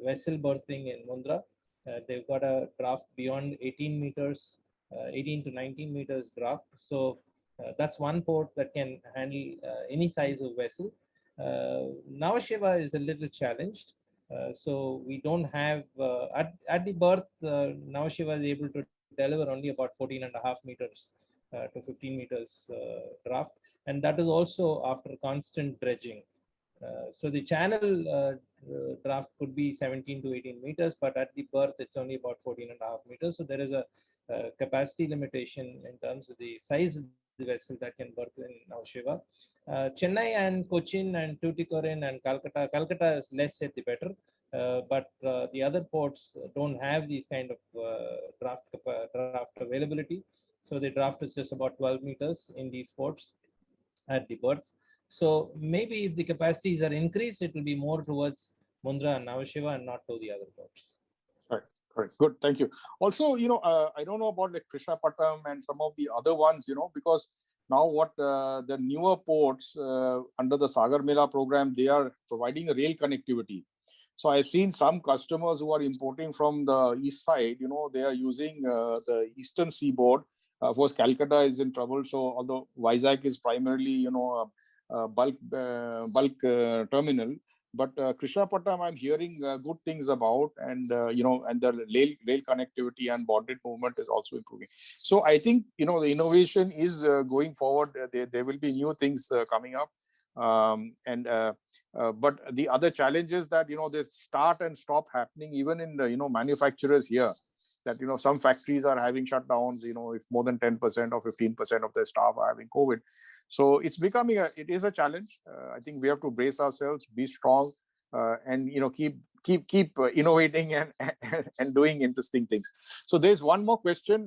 vessel berthing in Mundra. They've got a draft beyond 18 meters, 18 to 19 meters draft. So that's one port that can handle any size of vessel. Nhava Sheva is a little challenged. So we don't have, at the berth, Nhava Sheva is able to deliver only about 14.5 meters to 15 meters draft. And that is also after constant dredging. So the channel draft could be 17 to 18 meters, but at the berth, it's only about 14.5 meters. So there is a capacity limitation in terms of the size of the vessel that can berth in Nhava Sheva. Chennai and Cochin and Tuticorin and Calcutta is less said the better. But the other ports don't have these kind of draft availability. So the draft is just about 12 meters in these ports at the berths. So maybe if the capacities are increased, it will be more towards Mundra and Nhava Sheva and not to the other ports. Correct. Good. Thank you. Also, I don't know about like Krishnapatnam and some of the other ones, because now what the newer ports under the Sagar Mela program, they are providing a rail connectivity. So I've seen some customers who are importing from the east side, they are using the eastern seaboard. Of course, Calcutta is in trouble. So although Vizag is primarily, a bulk terminal, but Krishnapatnam, I'm hearing good things about, and and the rail connectivity and bonded movement is also improving. So I think the innovation is going forward. There will be new things coming up, but the other challenge is that they start and stop happening even in the manufacturers here. that, some factories are having shutdowns, if more than 10% or 15% of their staff are having COVID. So it's becoming it is a challenge. I think we have to brace ourselves, be strong, and keep innovating and doing interesting things. So there's one more question.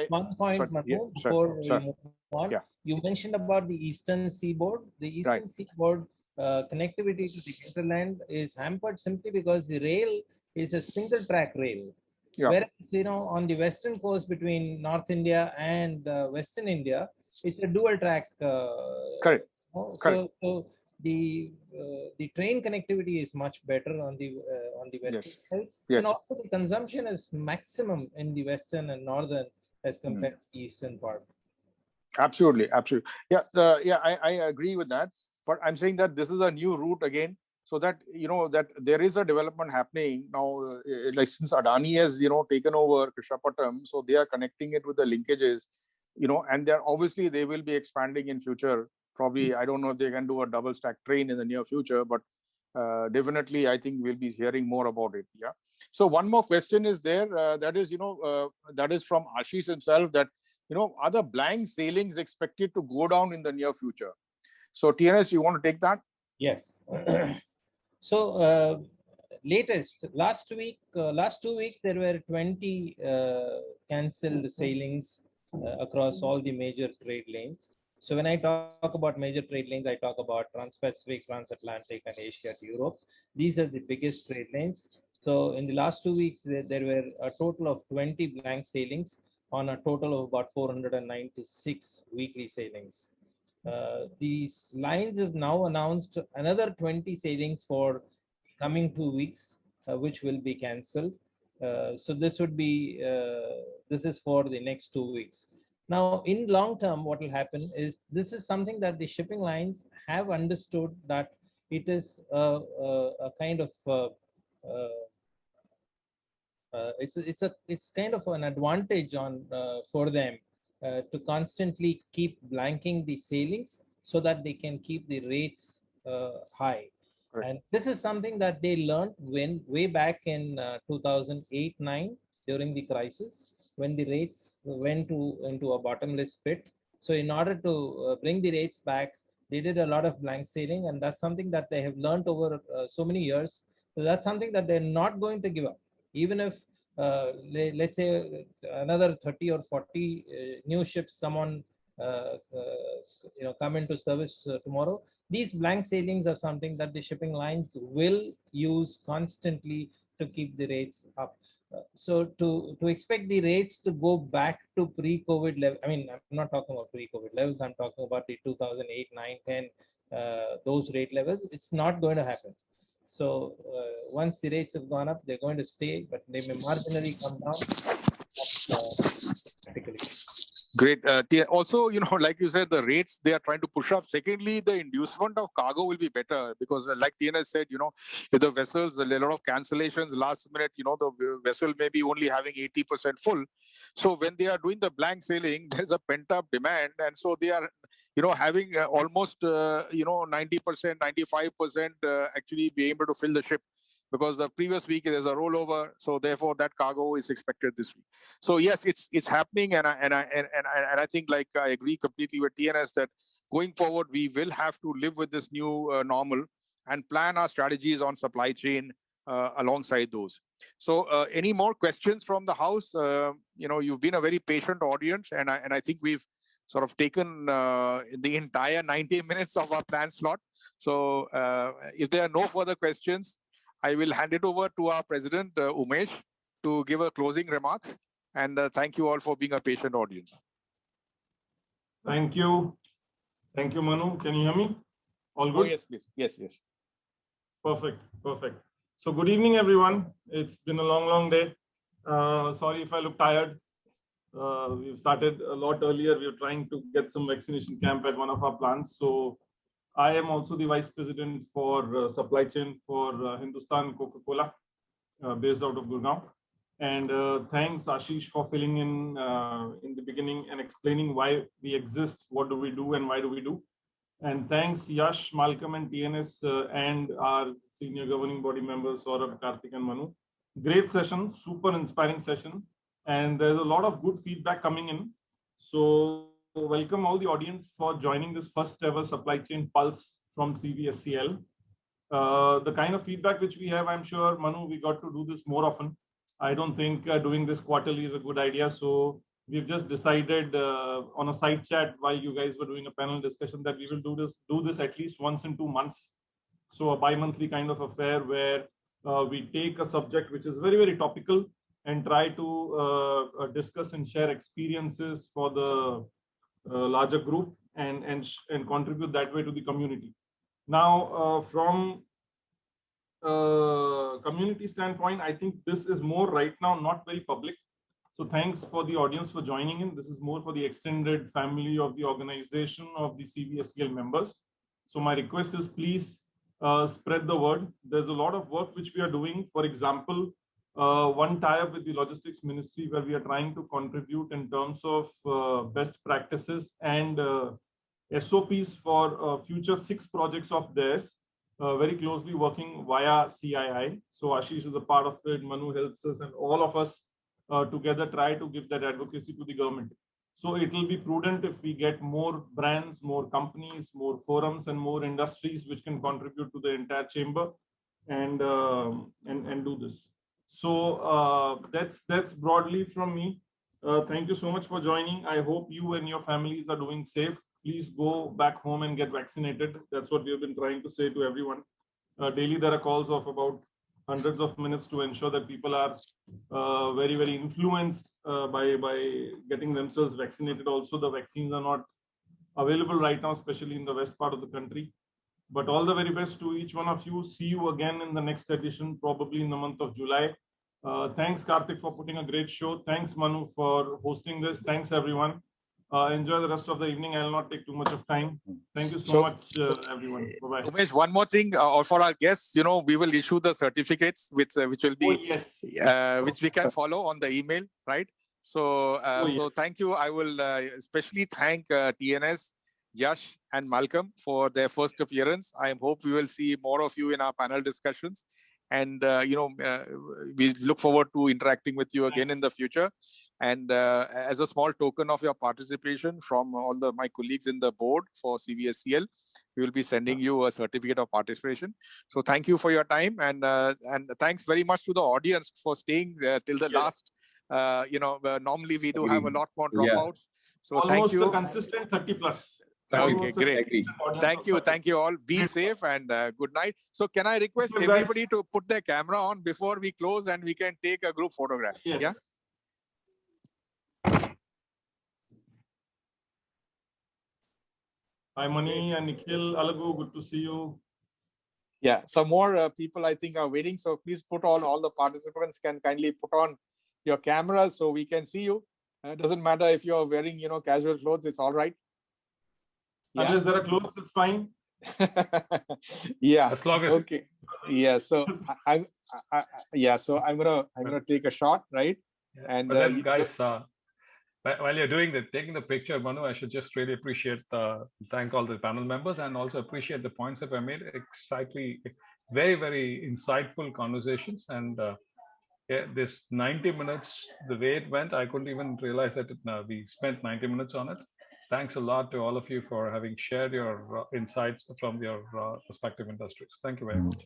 One point, sorry, Madhu, yeah, before we sure. move on. Yeah. You mentioned about the Eastern Seaboard. The Eastern Seaboard connectivity to the hinterland is hampered simply because the rail is a single track rail. Yeah. Whereas, on the western coast between North India and Western India, it's a dual track. Correct. So the train connectivity is much better on the western side, and also the consumption is maximum in the western and northern as compared to the eastern part. Absolutely. Yeah, I agree with that. But I'm saying that this is a new route again, so that that there is a development happening now. Like since Adani has taken over Krishnapatnam, so they are connecting it with the linkages, and they will be expanding in future. Probably, I don't know if they can do a double stack train in the near future, but definitely I think we'll be hearing more about it. Yeah. So one more question is there. That is that is from Ashish himself. That are the blank sailings expected to go down in the near future? So TNS, you want to take that? Yes. So last 2 weeks, there were 20 cancelled sailings across all the major trade lanes. So when I talk about major trade lanes, I talk about Trans-Pacific, Transatlantic, and Asia to Europe. These are the biggest trade lanes. So in the last 2 weeks, there were a total of 20 blank sailings on a total of about 496 weekly sailings. These lines have now announced another 20 sailings for coming 2 weeks, which will be cancelled. So this would be this is for the next 2 weeks. Now, in long term, what will happen is this is something that the shipping lines have understood, that it is a kind of it's kind of an advantage for them to constantly keep blanking the sailings so that they can keep the rates high. Right. And this is something that they learned way back in 2008-9 during the crisis, when the rates went into a bottomless pit. So in order to bring the rates back, they did a lot of blank sailing, and that's something that they have learned over so many years. So that's something that they're not going to give up, even if let's say another 30 or 40 new ships come into service tomorrow. These blank sailings are something that the shipping lines will use constantly to keep the rates up. So to expect the rates to go back to pre-COVID level, I mean, I'm not talking about pre-COVID levels, I'm talking about the 2008, 9, 10, those rate levels, it's not going to happen. So once the rates have gone up, they're going to stay, but they may marginally come down. Great. Also, like you said, the rates they are trying to push up. Secondly, the inducement of cargo will be better because, like TNS said, if the vessels, a lot of cancellations last minute, the vessel may be only having 80% full. So when they are doing the blank sailing, there's a pent up demand, and so they are, having almost, 90%, 95% actually be able to fill the ship. Because the previous week there's a rollover, so therefore that cargo is expected this week. So yes, it's happening, and I think, like, I agree completely with TNS that going forward we will have to live with this new normal and plan our strategies on supply chain alongside those. So any more questions from the house? You've been a very patient audience, and I think we've sort of taken the entire 90 minutes of our planned slot. So if there are no further questions, I will hand it over to our president, Umesh, to give a closing remarks. And thank you all for being a patient audience. Thank you. Thank you, Manu. Can you hear me? All good? Oh, yes, please. Yes. Perfect. So good evening, everyone. It's been a long day. Sorry if I look tired. We've started a lot earlier. We are trying to get some vaccination camp at one of our plants. So I am also the Vice President for supply chain for Hindustan Coca-Cola, based out of Gurgaon. And thanks, Ashish, for filling in the beginning and explaining why we exist, what do we do, and why do we do. And thanks, Yash, Malcolm, and TNS, and our senior governing body members, Saurabh, Karthik, and Manu. Great session, super inspiring session. and there's a lot of good feedback coming in. So welcome all the audience for joining this first ever supply chain pulse from CVSCL. The kind of feedback which we have, I'm sure, Manu, we got to do this more often. I don't think doing this quarterly is a good idea. So we've just decided on a side chat while you guys were doing a panel discussion that we will do this at least once in 2 months. So a bi-monthly kind of affair where we take a subject which is very, very topical and try to discuss and share experiences for the larger group and contribute that way to the community. Now, from community standpoint, I think this is more right now not very public. So thanks for the audience for joining in. This is more for the extended family of the organization of the CVSCL members. So my request is please spread the word. There's a lot of work which we are doing. For example, one tie-up with the Logistics Ministry where we are trying to contribute in terms of best practices and SOPs for future 6 projects of theirs, very closely working via CII. So Ashish is a part of it, Manu helps us, and all of us together try to give that advocacy to the government. So it will be prudent if we get more brands, more companies, more forums, and more industries which can contribute to the entire chamber and do this. So that's broadly from me. Thank you so much for joining. I hope you and your families are doing safe. Please go back home and get vaccinated. That's what we have been trying to say to everyone. Daily, there are calls of about hundreds of minutes to ensure that people are very, very influenced by getting themselves vaccinated. Also, the vaccines are not available right now, especially in the west part of the country. But all the very best to each one of you. See you again in the next edition, probably in the month of July. Thanks, Karthik, for putting a great show. Thanks, Manu, for hosting this. Thanks, everyone. Enjoy the rest of the evening. I'll not take too much of time. Thank you so much, everyone. Bye-bye. Umesh, one more thing, or for our guests, we will issue the certificates, which will be, which we can follow on the email, right? So, so thank you. I will especially thank TNS, Yash, and Malcolm for their first appearance. I hope we will see more of you in our panel discussions. And, we look forward to interacting with you again in the future. And as a small token of your participation from all my colleagues in the board for CVSCL, we will be sending you a certificate of participation. So thank you for your time. And thanks very much to the audience for staying till the last. Normally we do have a lot more dropouts. So almost thank you. A consistent 30 plus. Okay, great. Thank you all. Be safe and good night. So can I request everybody to put their camera on before we close and we can take a group photograph? Yes. Yeah. Hi, Mani and Nikhil, Alagu, good to see you. Yeah, some more people I think are waiting. So please put on, all the participants can kindly put on your cameras so we can see you. It doesn't matter if you're wearing, casual clothes, it's all right. Yeah. Unless there are clothes, it's fine. Yeah. As long as okay. Yeah. So I'm gonna take a shot, right? Yeah. And but then, guys, while you're taking the picture, Manu, I should just really thank all the panel members and also appreciate the points that were made. Exactly, very, very insightful conversations. And this 90 minutes, the way it went, I couldn't even realize that we spent 90 minutes on it. Thanks a lot to all of you for having shared your insights from your respective industries. Thank you very much.